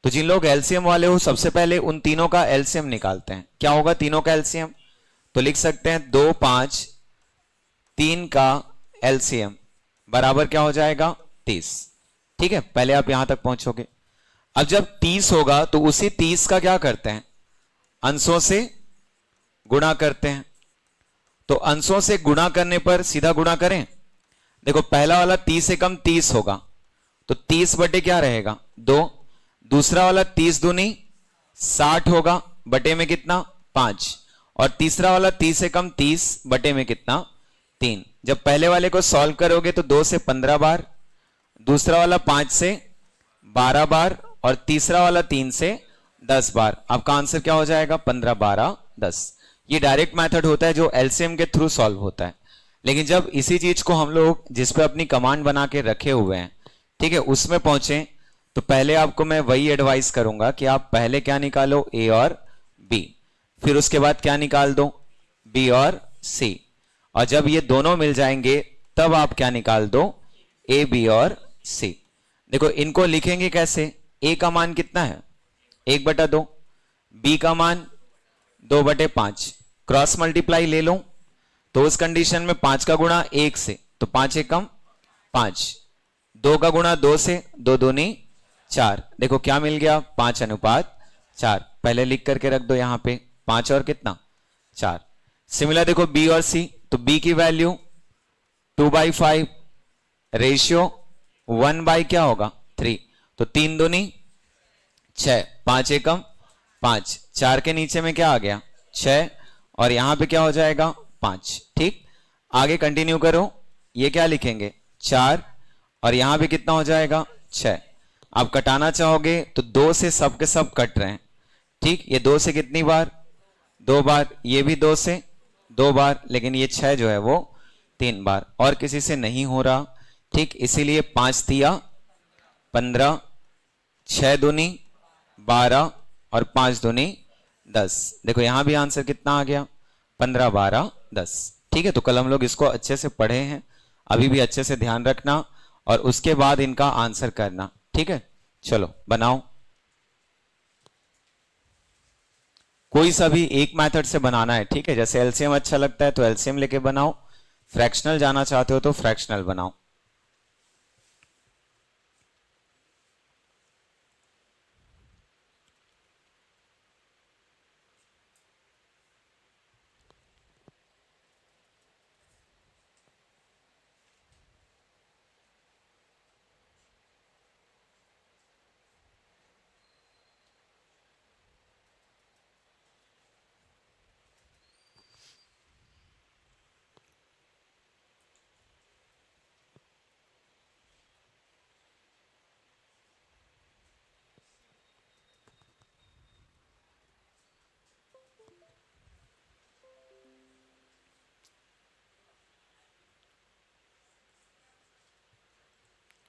Speaker 1: तो जिन लोग एलसीएम वाले हो सबसे पहले उन तीनों का एलसीएम निकालते हैं। क्या होगा तीनों का एलसीएम, तो लिख सकते हैं 2, 5, 3 का एलसीएम बराबर क्या हो जाएगा 30। ठीक है, पहले आप यहां तक पहुंचोगे। अब जब 30 होगा तो उसी 30 का क्या करते हैं, अंशों से गुणा करते हैं। तो अंशों से गुणा करने पर सीधा गुणा करें, देखो पहला वाला 30 से कम 30 होगा तो 30 बटे क्या रहेगा 2, दूसरा वाला 30 दूनी 60 होगा बटे में कितना 5, और तीसरा वाला 30 से कम 30 बटे में कितना 3। जब पहले वाले को सॉल्व करोगे तो 2 से 15 बार, दूसरा वाला 5 से 12 बार और तीसरा वाला 3 से 10 बार। आपका आंसर क्या हो जाएगा 15, 12, 10। ये डायरेक्ट मेथड होता है जो एलसीएम के थ्रू सॉल्व होता है। लेकिन जब इसी चीज को हम लोग जिस पे अपनी कमांड बना के रखे हुए हैं, ठीक है, उसमें पहुंचे तो पहले आपको मैं वही एडवाइस करूंगा कि आप पहले क्या निकालो ए और बी, फिर उसके बाद क्या निकाल दो बी और सी, और जब ये दोनों मिल जाएंगे तब आप क्या निकाल दो ए बी और सी। देखो इनको लिखेंगे कैसे, ए का मान कितना है 1/2, बी का मान 2/5, क्रॉस मल्टीप्लाई ले लो तो उस कंडीशन में 5 का गुणा 1 से तो 5 एकम 5, 2 का गुणा 2 से 2 दूनी 4। देखो क्या मिल गया 5:4। पहले लिख करके रख दो यहां पे 5 और कितना 4। सिमिलर देखो बी और सी, तो बी की वैल्यू 2/5 रेशियो 1 क्या होगा 3, तो 3 दूनी 6, 5 एकम 5, 4 के नीचे में क्या आ गया 6 और यहां पे क्या हो जाएगा 5। ठीक, आगे कंटिन्यू करो, ये क्या लिखेंगे 4 और यहां पे कितना हो जाएगा 6। आप कटाना चाहोगे तो 2 से सब के सब कट रहे हैं। ठीक, ये 2 से कितनी बार 2 बार, ये भी 2 से 2 बार, लेकिन ये 6 जो है वो 3 बार, और किसी से नहीं हो रहा। ठीक, इसीलिए 5 दिया 15, 6 दूनी 12 और 5 दूनी 10। देखो यहां भी आंसर कितना आ गया 15, 12, 10। ठीक है, तो कल हम लोग इसको अच्छे से पढ़े हैं, अभी भी अच्छे से ध्यान रखना और उसके बाद इनका आंसर करना। ठीक है, चलो बनाओ, कोई सा भी एक मेथड से बनाना है। ठीक है, जैसे एलसीएम अच्छा लगता है तो एलसीएम लेके बनाओ, फ्रैक्शनल जाना चाहते हो तो फ्रैक्शनल बनाओ।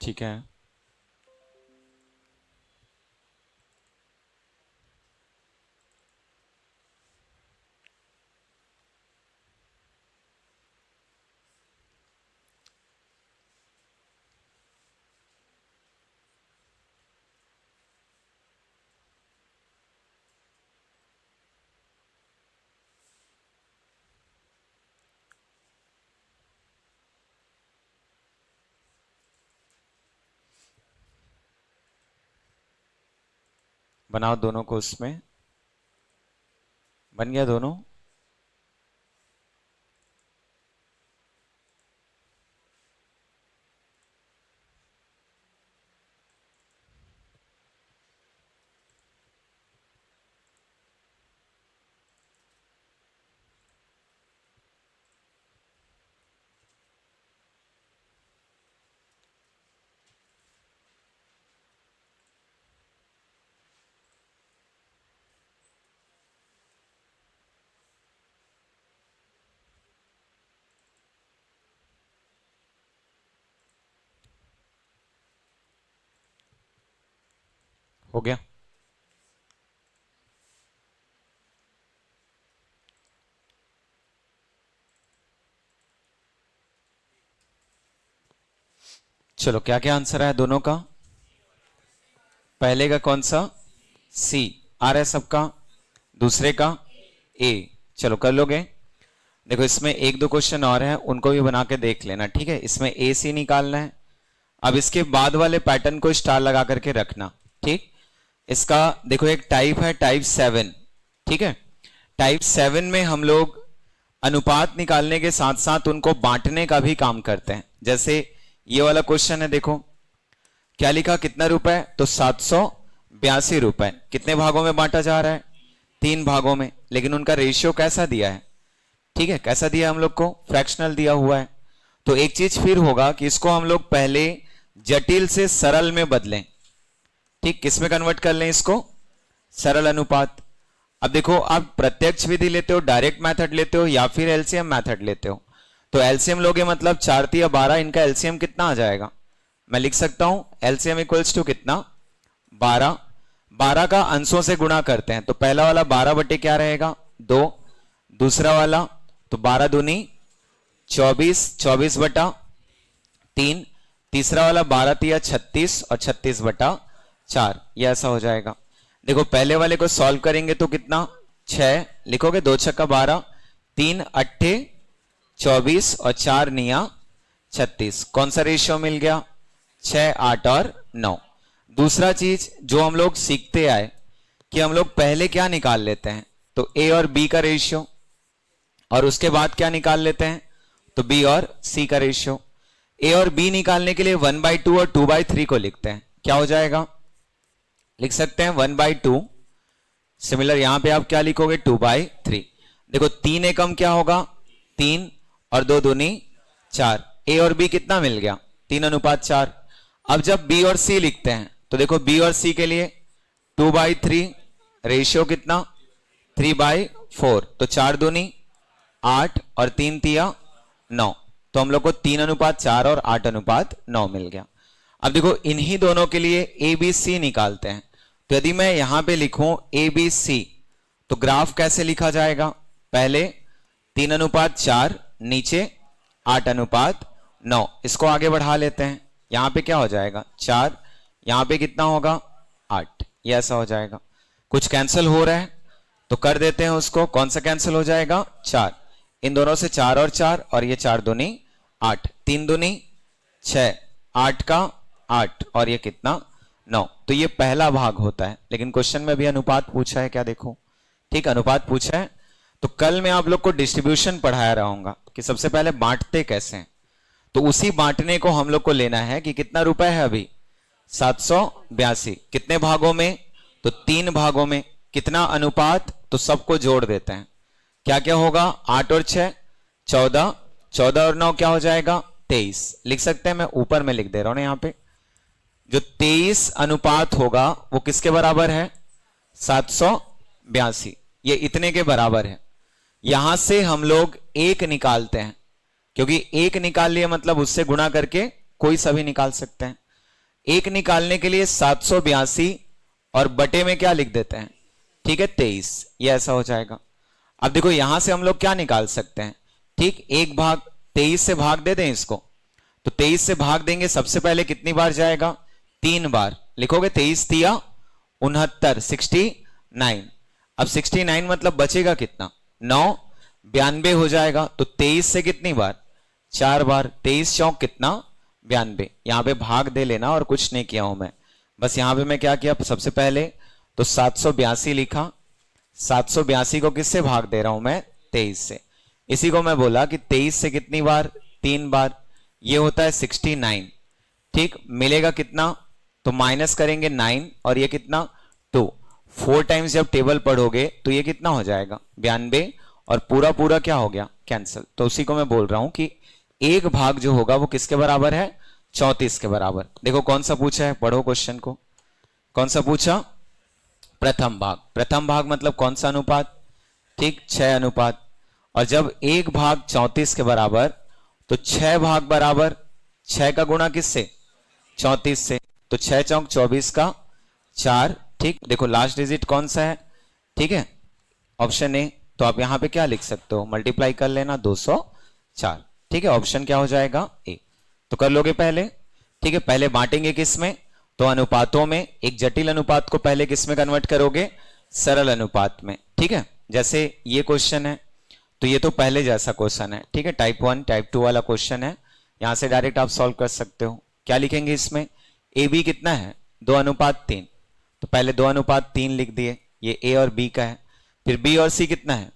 Speaker 1: ठीक है, बनाओ दोनों को, उसमें बन गया दोनों। हो गया। चलो क्या क्या आंसर आया दोनों का? पहले का कौन सा? सी आ रहा है सबका, दूसरे का ए। चलो कर लोगे। देखो इसमें एक दो क्वेश्चन और हैं, उनको भी बना के देख लेना, ठीक है। इसमें ए सी निकालना है। अब इसके बाद वाले पैटर्न को स्टार लगा करके रखना, ठीक। इसका देखो एक टाइप है टाइप 7, ठीक है। टाइप 7 में हम लोग अनुपात निकालने के साथ साथ उनको बांटने का भी काम करते हैं। जैसे ये वाला क्वेश्चन है, देखो क्या लिखा, कितना रुपए, तो 782 रुपए। कितने भागों में बांटा जा रहा है? 3 भागों में। लेकिन उनका रेशियो कैसा दिया है? ठीक है, कैसा दिया है हम लोग को? फ्रैक्शनल दिया हुआ है। तो एक चीज फिर होगा कि इसको हम लोग पहले जटिल से सरल में बदलें, ठीक। किस में कन्वर्ट कर लें इसको? सरल अनुपात। अब देखो आप प्रत्यक्ष विधि लेते हो, डायरेक्ट मेथड लेते हो, या फिर एलसीएम मेथड लेते हो। तो एलसीएम लोगे मतलब 4 3 12, इनका एलसीएम कितना आ जाएगा? मैं लिख सकता हूं एलसीएम इक्वल्स टू कितना? 12। 12 का अंशों से गुणा करते हैं, तो पहला वाला 12 बटे क्या रहेगा? 2। दूसरा वाला तो 12 दूनी 24, 24 बटा 3। तीसरा वाला 12 तिया 36 और 36 बटा 4। ये ऐसा हो जाएगा। देखो पहले वाले को सॉल्व करेंगे तो कितना? 6 लिखोगे, 2 छक्का 12, 3 अट्ठे 24 और 4 निया 36। कौन सा रेशियो मिल गया? 6 8 और 9। दूसरा चीज जो हम लोग सीखते आए कि हम लोग पहले क्या निकाल लेते हैं, तो ए और बी का रेशियो, और उसके बाद क्या निकाल लेते हैं, तो बी और सी का रेशियो। ए और बी निकालने के लिए 1/2 और 2/3 को लिखते हैं। क्या हो जाएगा? लिख सकते हैं 1/2। सिमिलर यहां पे आप क्या लिखोगे? 2/3। देखो 3 एकम क्या होगा? 3 और 2 दूनी 4। ए और बी कितना मिल गया? 3:4। अब जब बी और सी लिखते हैं तो देखो बी और सी के लिए 2/3, रेशियो कितना? 3/4। तो 4 दूनी 8 और 3 तिया 9। तो हम लोग को 3:4 और 8:9 मिल गया। अब देखो इन्हीं दोनों के लिए ए बी सी निकालते हैं। तो यदि मैं यहां पे लिखूं ए बी सी, तो ग्राफ कैसे लिखा जाएगा? पहले 3:4, नीचे 8:9। इसको आगे बढ़ा लेते हैं। यहां पे क्या हो जाएगा? 4, यहां पे कितना होगा? 8। ये ऐसा हो जाएगा। कुछ कैंसिल हो रहा है तो कर देते हैं उसको। कौन सा कैंसिल हो जाएगा? 4। इन दोनों से 4 और 4, और ये 4 दूनी 8, 3 दूनी 6, 8 का 8, और ये कितना? 9। तो ये पहला भाग होता है। लेकिन क्वेश्चन में भी अनुपात पूछा है, क्या देखो, ठीक, अनुपात पूछा है। तो कल मैं आप लोग को डिस्ट्रीब्यूशन पढ़ाया रहूंगा कि सबसे पहले बांटते कैसे हैं। तो उसी बांटने को हम लोग को लेना है कि कितना रुपए है अभी? 782। कितने भागों में? तो 3 भागों में। कितना अनुपात? तो सबको जोड़ देते हैं। क्या क्या होगा? 8 और 6 14, 14 और 9 क्या हो जाएगा? 23। लिख सकते हैं, मैं ऊपर में लिख दे रहा हूं ना यहां पे। जो 23 अनुपात होगा वो किसके बराबर है? 782। ये इतने के बराबर है। यहां से हम लोग एक निकालते हैं, क्योंकि एक निकाल लिया मतलब उससे गुणा करके कोई सा भी निकाल सकते हैं। एक निकालने के लिए 782 और बटे में क्या लिख देते हैं? ठीक है, 23। ये ऐसा हो जाएगा। अब देखो यहां से हम लोग क्या निकाल सकते हैं? ठीक, एक भाग 23 से भाग दे दें इसको। तो 23 से भाग देंगे, सबसे पहले कितनी बार जाएगा? 3 बार। लिखोगे 23 तिया 69, 69। अब 69 मतलब बचेगा कितना? 9, 92 हो जाएगा। तो 23 से कितनी बार? 4 बार। 23 चौक कितना? 92। यहां पे भाग दे लेना, और कुछ नहीं किया हूं मैं। बस यहां पे मैं क्या किया, सबसे पहले तो 782 लिखा। 782 को किससे भाग दे रहा हूं मैं? 23 से। इसी को मैं बोला कि 23 से कितनी बार? 3 बार। ये होता है 69। ठीक, मिलेगा कितना? तो माइनस करेंगे 9, और ये कितना? 2। 4 टाइम्स जब टेबल पढ़ोगे तो ये कितना हो जाएगा? 92, और पूरा पूरा क्या हो गया? कैंसिल। तो उसी को मैं बोल रहा हूं कि एक भाग जो होगा वो किसके बराबर है? 34 के बराबर। देखो कौन सा पूछा है, पढ़ो क्वेश्चन को। कौन सा पूछा? प्रथम भाग। प्रथम भाग मतलब कौन सा अनुपात? ठीक, 6 अनुपात। और जब एक भाग 34 के बराबर, तो 6 भाग बराबर 6 का गुणा किससे? 34 से। तो 6 चौक 24 का 4, ठीक, देखो लास्ट डिजिट कौन सा है, ठीक है, ऑप्शन ए। तो आप यहां पे क्या लिख सकते हो, मल्टीप्लाई कर लेना 204, ठीक है, ऑप्शन क्या हो जाएगा, ए। तो कर लोगे पहले, ठीक है, पहले बांटेंगे किस में, तो अनुपातों में। एक जटिल अनुपात को पहले किस में कन्वर्ट करोगे, सरल अनुपात में, ठीक है। जैसे ये क्वेश्चन है, तो ये तो पहले जैसा क्वेश्चन है, ठीक है, टाइप 1 टाइप 2 वाला क्वेश्चन है, यहां से डायरेक्ट आप सॉल्व कर सकते हो। क्या लिखेंगे इसमें, ए बी कितना है, 2:3, तो पहले 2:3 लिख दिए, ये ए और बी का है। फिर बी और सी कितना है,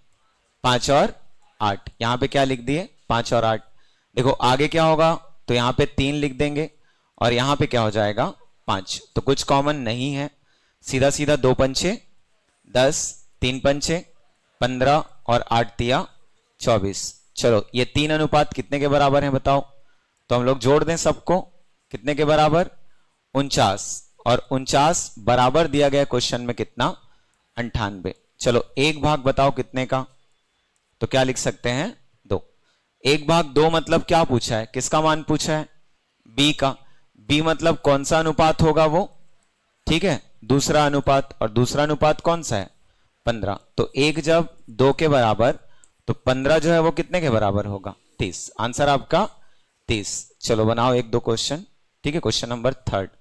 Speaker 1: 5 और 8, यहां पे क्या लिख दिए, 5 और 8। देखो आगे क्या होगा, तो यहां पे 3 लिख देंगे और यहां पे क्या हो जाएगा, 5। तो कुछ कॉमन नहीं है, सीधा सीधा 2 पंचे 10, 3 पंचे 15 और 8 तिया 24। चलो ये 3 अनुपात कितने के बराबर है बताओ, तो हम लोग जोड़ दें सबको, कितने के बराबर, 49, और 49 बराबर दिया गया क्वेश्चन में कितना, 98। चलो एक भाग बताओ कितने का, तो क्या लिख सकते हैं, 2। 1/2 मतलब क्या पूछा है, किसका मान पूछा है, बी का। बी मतलब कौन सा अनुपात होगा वो, ठीक है, दूसरा अनुपात, और दूसरा अनुपात कौन सा है, 15। तो 1 जब 2 के बराबर, तो 15 जो है वो कितने के बराबर होगा, 30। आंसर आपका 30। चलो बनाओ 1-2 क्वेश्चन, ठीक है, क्वेश्चन नंबर 3।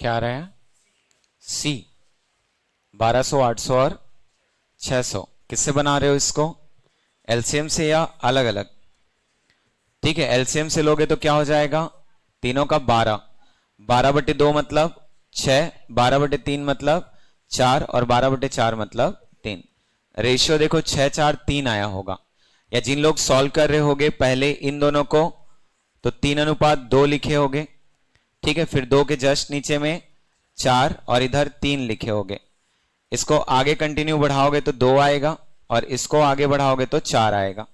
Speaker 1: क्या आ रहा है, सी, 1200, 800 और 600। किससे बना रहे हो इसको, एलसीएम से या अलग अलग, ठीक है, एलसीएम से लोगे तो क्या हो जाएगा, तीनों का 12, 12/2 मतलब 6, 12/3 मतलब 4, और 12/4 मतलब 3। रेशियो देखो 6 4 3 आया होगा, या जिन लोग सॉल्व कर रहे होगे पहले इन दोनों को, तो 3:2 लिखे होगे, ठीक है, फिर 2 के जस्ट नीचे में 4 और इधर 3 लिखे होगे। इसको आगे कंटिन्यू बढ़ाओगे तो 2 आएगा, और इसको आगे बढ़ाओगे तो 4 आएगा,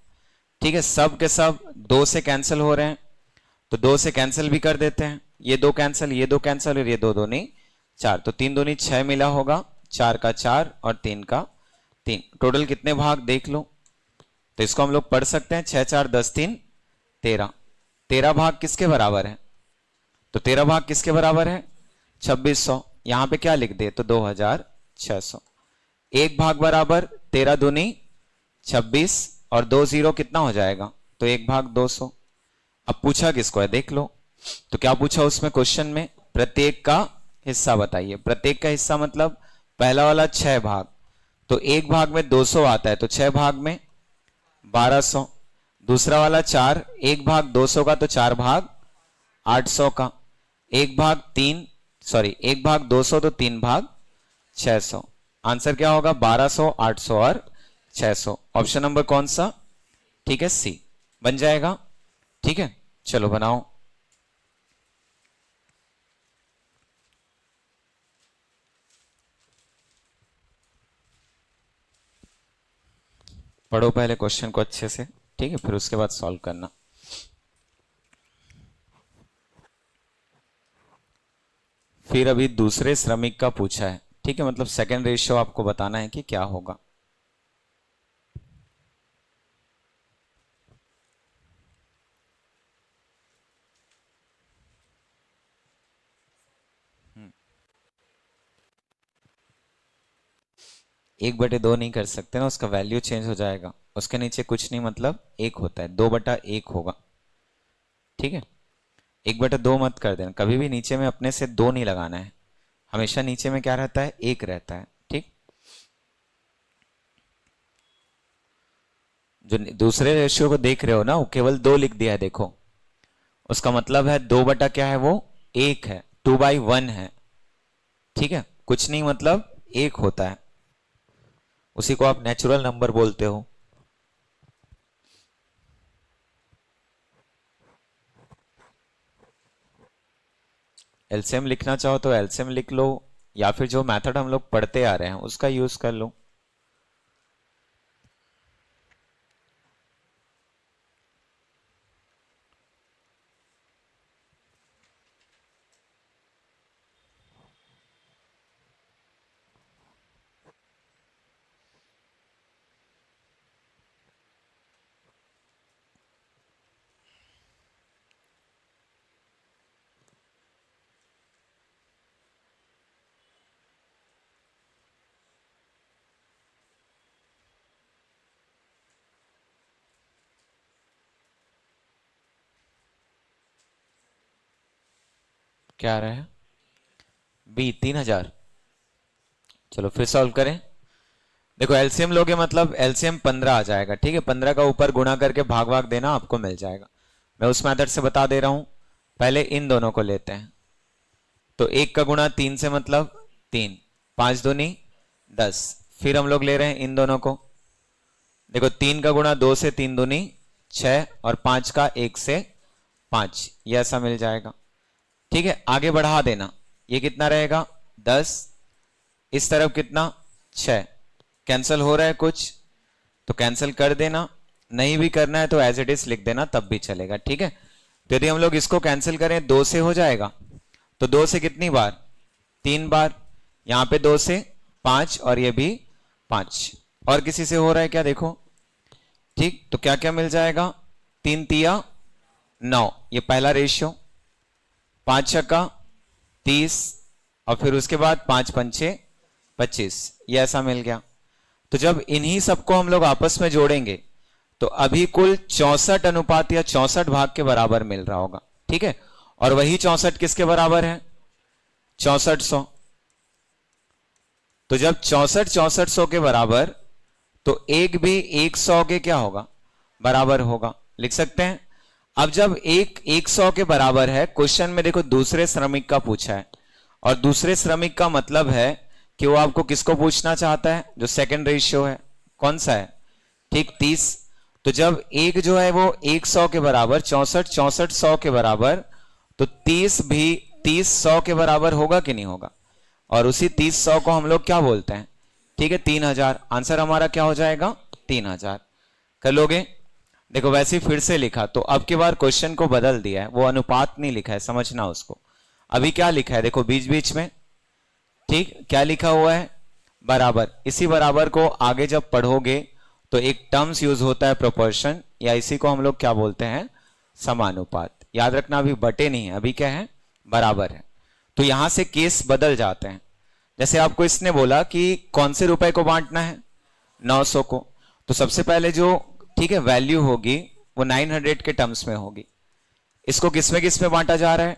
Speaker 1: ठीक है। सब के सब 2 से कैंसिल हो रहे हैं, तो 2 से कैंसिल भी कर देते हैं, ये 2 कैंसिल, ये 2 कैंसिल, और ये 2 दूनी 4, तो 3 दूनी 6 मिला होगा, 4 का 4 और 3 का 3, टोटल कितने भाग देख लो। तो इसको हम लोग पढ़ सकते हैं 6 4 10 3 13, 13 भाग किसके बराबर है, तो 13 भाग किसके बराबर है, 2600। यहां पे क्या लिख दे, तो 2600। 1 भाग बराबर 13 दूनी 26, और 2 0 कितना हो जाएगा, तो 1 भाग 200। अब पूछा किसको है देख लो, तो क्या पूछा उसमें क्वेश्चन में, प्रत्येक का हिस्सा बताइए। प्रत्येक का हिस्सा मतलब पहला वाला 6 भाग, तो 1 भाग में 200 आता है, तो 6 भाग में 1200। दूसरा वाला 4, 1 भाग 200 का, तो 4 भाग 800 का। 1 भाग 3, सॉरी 1 भाग 200, तो 3 भाग 600। आंसर क्या होगा, 1200, 800 और 600। ऑप्शन नंबर कौन सा, ठीक है, सी बन जाएगा, ठीक है। चलो बनाओ, पढ़ो पहले क्वेश्चन को अच्छे से, ठीक है, फिर उसके बाद सॉल्व करना। फिर अभी दूसरे श्रमिक का पूछा है, ठीक है, मतलब सेकंड रेशियो आपको बताना है कि क्या होगा। एक बटे दो नहीं कर सकते ना, उसका वैल्यू चेंज हो जाएगा, उसके नीचे कुछ नहीं मतलब एक होता है, 2/1 होगा, ठीक है। 1/2 मत कर देना कभी भी, नीचे में अपने से 2 नहीं लगाना है, हमेशा नीचे में क्या रहता है, 1 रहता है, ठीक। जो दूसरे रेशियो को देख रहे हो ना, वो केवल 2 लिख दिया है देखो, उसका मतलब है 2 बटा क्या है, वो 1 है, 2/1 है। ठीक है, कुछ नहीं मतलब 1 होता है, उसी को आप नेचुरल नंबर बोलते हो। एलसीएम लिखना चाहो तो एलसीएम लिख लो, या फिर जो मेथड हम लोग पढ़ते आ रहे हैं उसका यूज कर लो। क्या आ रहा है, बी 3000। चलो फिर सॉल्व करें। देखो एलसीएम लोगे मतलब एलसीएम 15 आ जाएगा। ठीक है, 15 का ऊपर गुणा करके भाग भाग देना, आपको मिल जाएगा। मैं उस मेथड से बता दे रहा हूं। पहले इन दोनों को लेते हैं, तो 1 का गुणा 3 से मतलब 3, 5 दूनी 10। फिर हम लोग ले रहे हैं इन दोनों को। देखो 3 का गुणा 2 से 3 दूनी 6, और 5 का 1 से 5, ये ऐसा मिल जाएगा। ठीक है, आगे बढ़ा देना, ये कितना रहेगा 10, इस तरफ कितना 6। कैंसिल हो रहा है कुछ तो कैंसिल कर देना, नहीं भी करना है तो एज इट इज लिख देना, तब भी चलेगा। ठीक है, तो यदि हम लोग इसको कैंसिल करें 2 से हो जाएगा, तो 2 से कितनी बार, 3 बार। यहां पे 2 से 5, और ये भी 5। और किसी से हो रहा है क्या, देखो। ठीक, तो क्या क्या मिल जाएगा, 3 तिया 9, ये पहला रेशियो। 5 छक्का 30, और फिर उसके बाद 5 पंचे 25, ये ऐसा मिल गया। तो जब इन्हीं सबको हम लोग आपस में जोड़ेंगे तो अभी कुल 64 अनुपात या 64 भाग के बराबर मिल रहा होगा। ठीक है, और वही 64 किसके बराबर है, 6400। तो जब 64 6400 के बराबर, तो एक भी 100 के क्या होगा, बराबर होगा, लिख सकते हैं। अब जब एक 100 के बराबर है, क्वेश्चन में देखो दूसरे श्रमिक का पूछा है, और दूसरे श्रमिक का मतलब है कि वो आपको किसको पूछना चाहता है, जो सेकंड रेशियो है, कौन सा है, ठीक 30। तो जब एक जो है वो 100 के बराबर, 64 64 100 के बराबर, तो 30 भी 30 100 के बराबर होगा कि नहीं होगा, और उसी 30 100 को हम लोग क्या बोलते हैं, ठीक है 3000। आंसर हमारा क्या हो जाएगा, 3000। कर लोगे। देखो वैसे ही फिर से लिखा, तो अब की बार क्वेश्चन को बदल दिया है, वो अनुपात नहीं लिखा है, समझना उसको। अभी क्या लिखा है, देखो बीच बीच में, ठीक क्या लिखा हुआ है, बराबर। इसी बराबर को आगे जब पढ़ोगे तो एक टर्म्स यूज होता है प्रोपोर्शन, या इसी को हम लोग क्या बोलते हैं, समानुपात। याद रखना, अभी बटे नहीं है, अभी क्या है, बराबर है। तो यहां से केस बदल जाते हैं। जैसे आपको इसने बोला कि कौन से रुपए को बांटना है, 900 को, तो सबसे पहले जो ठीक है वैल्यू होगी वो 900 के टर्म्स में होगी। इसको किस में बांटा जा रहा है,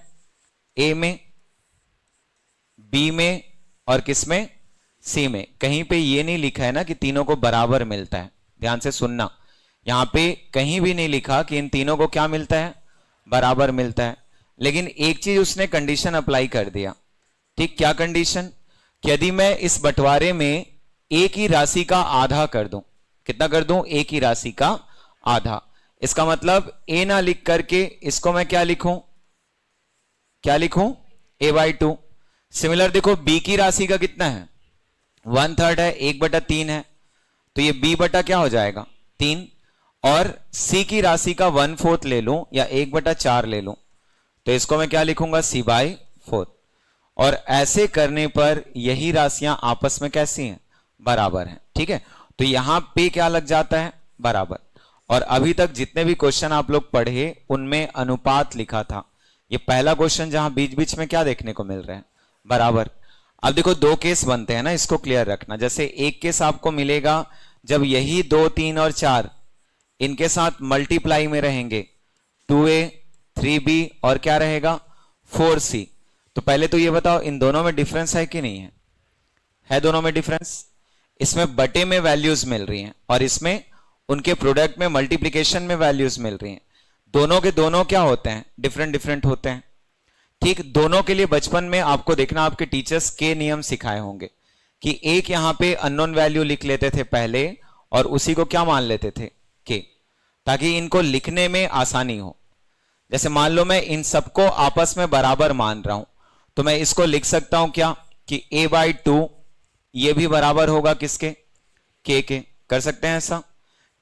Speaker 1: ए में, बी में, और किस में, सी में। कहीं पे ये नहीं लिखा है ना कि तीनों को बराबर मिलता है, ध्यान से सुनना। यहां पे कहीं भी नहीं लिखा कि इन तीनों को क्या मिलता है, बराबर मिलता है। लेकिन एक चीज उसने कंडीशन अप्लाई कर दिया। ठीक, क्या कंडीशन, कि यदि मैं इस बंटवारे में एक ही राशि का आधा कर दूं, कितना कर दूं, एक ही राशि का आधा, इसका मतलब ए ना लिख करके इसको मैं क्या लिखूं, क्या लिखूं, a/2। सिमिलर देखो बी की राशि का कितना है, 1/3 है, 1/3 है, तो ये b बटा क्या हो जाएगा, 3। और c की राशि का 1/4 ले लूं या 1/4 ले लूं, तो इसको मैं क्या लिखूंगा, c/4। और ऐसे करने पर यही राशियां आपस में कैसी हैं, बराबर हैं। ठीक है, तो यहां पे क्या लग जाता है, बराबर। और अभी तक जितने भी क्वेश्चन आप लोग पढ़े उनमें अनुपात लिखा था। ये पहला क्वेश्चन जहां बीच बीच में क्या देखने को मिल रहा है, बराबर। अब देखो 2 केस बनते हैं ना, इसको क्लियर रखना। जैसे एक केस आपको मिलेगा जब यही 2 3 और 4 इनके साथ मल्टीप्लाई में रहेंगे, 2a 3b और क्या रहेगा, 4c। तो पहले तो ये बताओ इन दोनों में डिफरेंस है कि नहीं है, है दोनों में डिफरेंस। इसमें बटे में वैल्यूज मिल रही हैं और इसमें उनके प्रोडक्ट में मल्टीप्लिकेशन में वैल्यूज मिल रही हैं। दोनों के दोनों क्या होते हैं, डिफरेंट डिफरेंट होते हैं। ठीक, दोनों के लिए बचपन में आपको देखना आपके टीचर्स के नियम सिखाए होंगे कि एक यहां पे अननोन वैल्यू लिख लेते थे पहले और उसी को क्या मान लेते थे, के, ताकि इनको लिखने में आसानी हो। जैसे मान लो मैं इन सबको आपस में बराबर मान रहा हूं, तो मैं इसको लिख सकता हूं क्या कि a/2 ये भी बराबर होगा किसके, के। कर सकते हैं ऐसा।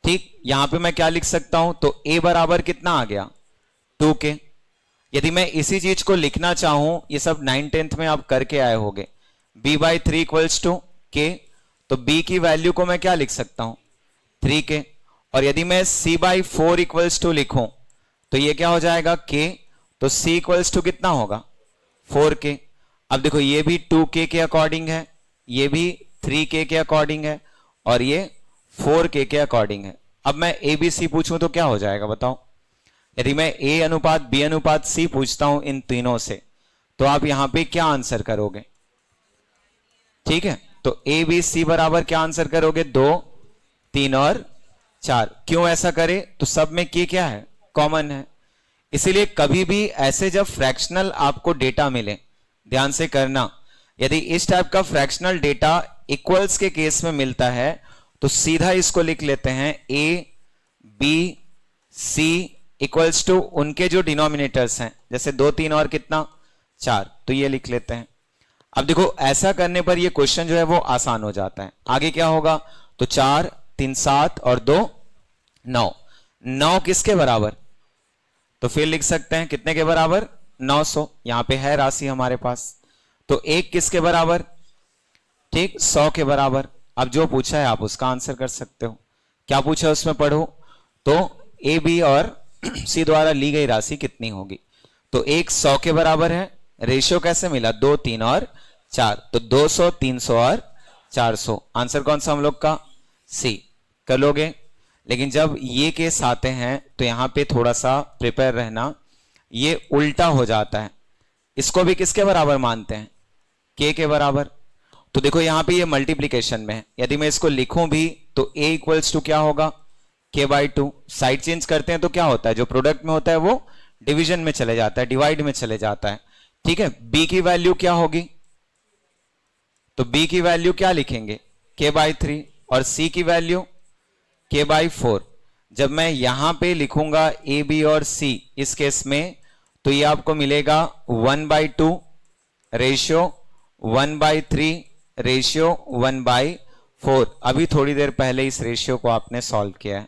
Speaker 1: ठीक, यहां पे मैं क्या लिख सकता हूं, तो a बराबर कितना आ गया, 2 के। यदि मैं इसी चीज को लिखना चाहूं, ये सब 9th-10th में आप करके आए होंगे, b/3 इक्वल्स टू के, तो b की वैल्यू को मैं क्या लिख सकता हूं, 3 के। और यदि मैं c/4 इक्वल्स टू लिखूं तो ये क्या हो जाएगा, k, तो c इक्वल्स टू कितना होगा, 4 के। अब देखो ये भी 2k के अकॉर्डिंग है, ये भी 3k के अकॉर्डिंग है, और ये 4k के अकॉर्डिंग है। अब मैं a b c पूछूं तो क्या हो जाएगा बताओ। यदि मैं a अनुपात b अनुपात c पूछता हूं इन तीनों से, तो आप यहां पे क्या आंसर करोगे, ठीक है। तो a b c बराबर क्या आंसर करोगे, 2, 3 और 4। क्यों ऐसा करे, तो सब में k क्या है, कॉमन है। इसीलिए कभी भी ऐसे जब फ्रैक्शनल आपको डेटा मिले, ध्यान से करना, यदि इस टाइप का फ्रैक्शनल डेटा इक्वल्स के केस में मिलता है तो सीधा इसको लिख लेते हैं a b c equals to उनके जो डिनोमिनेटर्स हैं, जैसे 2, 3 और कितना, 4, तो ये लिख लेते हैं। अब देखो ऐसा करने पर ये क्वेश्चन जो है वो आसान हो जाता है। आगे क्या होगा, तो 4, 3, 7 और 2, 9। 9 किसके बराबर, तो फिर लिख सकते हैं कितने के बराबर, 900। यहां पे है राशि हमारे पास। तो 1 किसके बराबर, ठीक, 100 के बराबर। अब जो पूछा है आप उसका आंसर कर सकते हो। क्या पूछा है उसमें पढ़ो, तो ए बी और सी द्वारा ली गई राशि कितनी होगी। तो 1 100 के बराबर है, रेशियो कैसे मिला, 2, 3 और 4, तो 200, 300 और 400। आंसर कौन सा हम लोग का, सी। कर लोगे। लेकिन जब ये केस आते हैं तो यहां पे थोड़ा सा प्रिपेयर रहना, ये उल्टा हो जाता है। इसको भी किसके बराबर मानते हैं, के बराबर। तो देखो यहां पे ये मल्टीप्लीकेशन में है, यदि मैं इसको लिखूं भी तो a इक्वल्स टू क्या होगा, k/2। साइड चेंज करते हैं तो क्या होता है, जो प्रोडक्ट में होता है वो डिवीजन में चले जाता है, डिवाइड में चले जाता है, ठीक है। b की वैल्यू क्या होगी, तो b की वैल्यू क्या लिखेंगे, k/3, और c की वैल्यू k/4। जब मैं यहां पे लिखूंगा a b और c इस केस में, तो ये आपको मिलेगा 1/2 रेशियो 1/3 रेशियो 1/4। अभी थोड़ी देर पहले इस रेशियो को आपने सॉल्व किया है,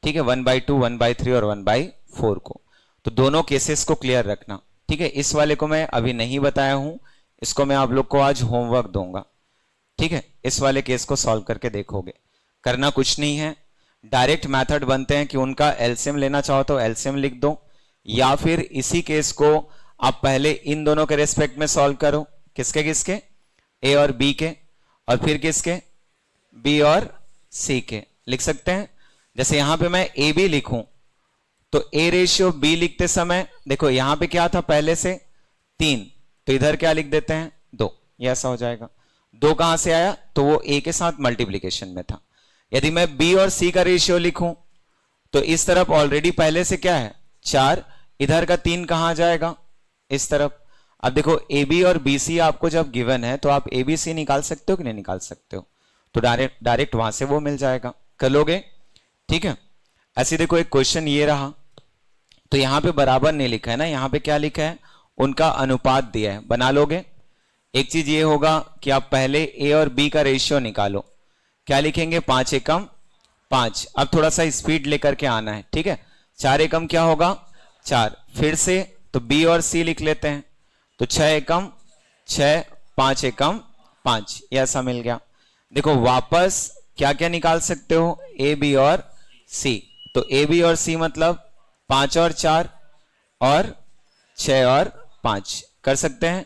Speaker 1: ठीक है, 1/2, 1/3 और 1/4 को। तो दोनों केसेस को क्लियर रखना, ठीक है। इस वाले को मैं अभी नहीं बताया हूं, इसको मैं आप लोग को आज होमवर्क दूंगा, ठीक है। इस वाले केस को सॉल्व करके देखोगे, करना कुछ नहीं है। डायरेक्ट मेथड बनते हैं कि उनका एलसीएम लेना चाहो तो एलसीएम लिख दो, या फिर इसी केस को आप पहले इन दोनों के रेस्पेक्ट में सॉल्व करो, किसके किसके, ए और बी के, और फिर किसके, बी और सी के लिख सकते हैं। जैसे यहां पे मैं ए बी लिखूं तो ए रेशियो बी लिखते समय देखो यहां पे क्या था पहले से 3, तो इधर क्या लिख देते हैं 2, ये ऐसा हो जाएगा। 2 कहां से आया, तो वो ए के साथ मल्टीप्लीकेशन में था। यदि मैं बी और सी का रेशियो लिखूं तो इस तरफ ऑलरेडी पहले से क्या है 4, इधर का 3 कहां जाएगा, इस तरफ। अब देखो ए बी और बी सी आपको जब गिवन है तो आप ए बी सी निकाल सकते हो कि नहीं निकाल सकते हो, तो डायरेक्ट वहां से वो मिल जाएगा, कर लोगे, ठीक है। ऐसे देखो एक क्वेश्चन ये रहा, तो यहां पे बराबर नहीं लिखा है ना, यहां पे क्या लिखा है, उनका अनुपात दिया है, बना लोगे। एक चीज ये होगा कि आप पहले ए और बी का रेशियो निकालो, क्या लिखेंगे, 5 एकम 5। अब थोड़ा सा स्पीड लेकर के आना है, ठीक है। 4 एकम क्या होगा 4, फिर से तो बी और सी लिख लेते हैं, तो 6 एकम 6, 5 एकम 5, ये ऐसा मिल गया। देखो वापस क्या क्या निकाल सकते हो, ए बी और सी, तो ए बी और सी मतलब 5 और 4 और 6 और 5 कर सकते हैं।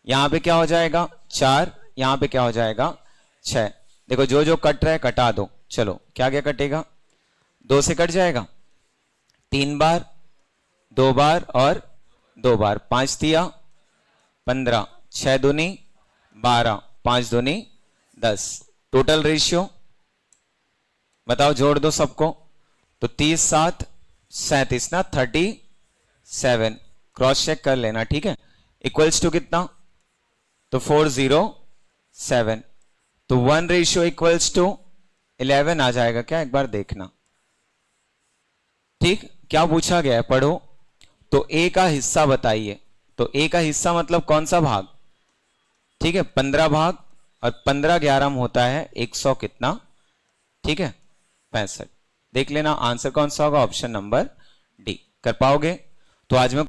Speaker 1: यहां पे क्या हो जाएगा 4, यहां पे क्या हो जाएगा 6। देखो जो जो कट रहा है कटा दो, चलो क्या क्या कटेगा, 2 से कट जाएगा, 3 बार, 2 बार और 2 बार, 5 दिया 15, 6 दूनी 12, 5 दूनी 10। टोटल रेशियो बताओ, जोड़ दो सबको, तो 30, 7, 37 ना 37, क्रॉस चेक कर लेना, ठीक है। इक्वल्स टू कितना, तो 407, तो 1 रेशियो इक्वल्स टू 11 आ जाएगा क्या, एक बार देखना। ठीक, क्या पूछा गया है पढ़ो। तो ए का हिस्सा बताइए, तो ए का हिस्सा मतलब कौन सा भाग, ठीक है 15 भाग, और 15 11 में होता है 100 कितना, ठीक है 65। देख लेना आंसर कौन सा होगा, ऑप्शन नंबर डी। कर पाओगे? तो आज मैं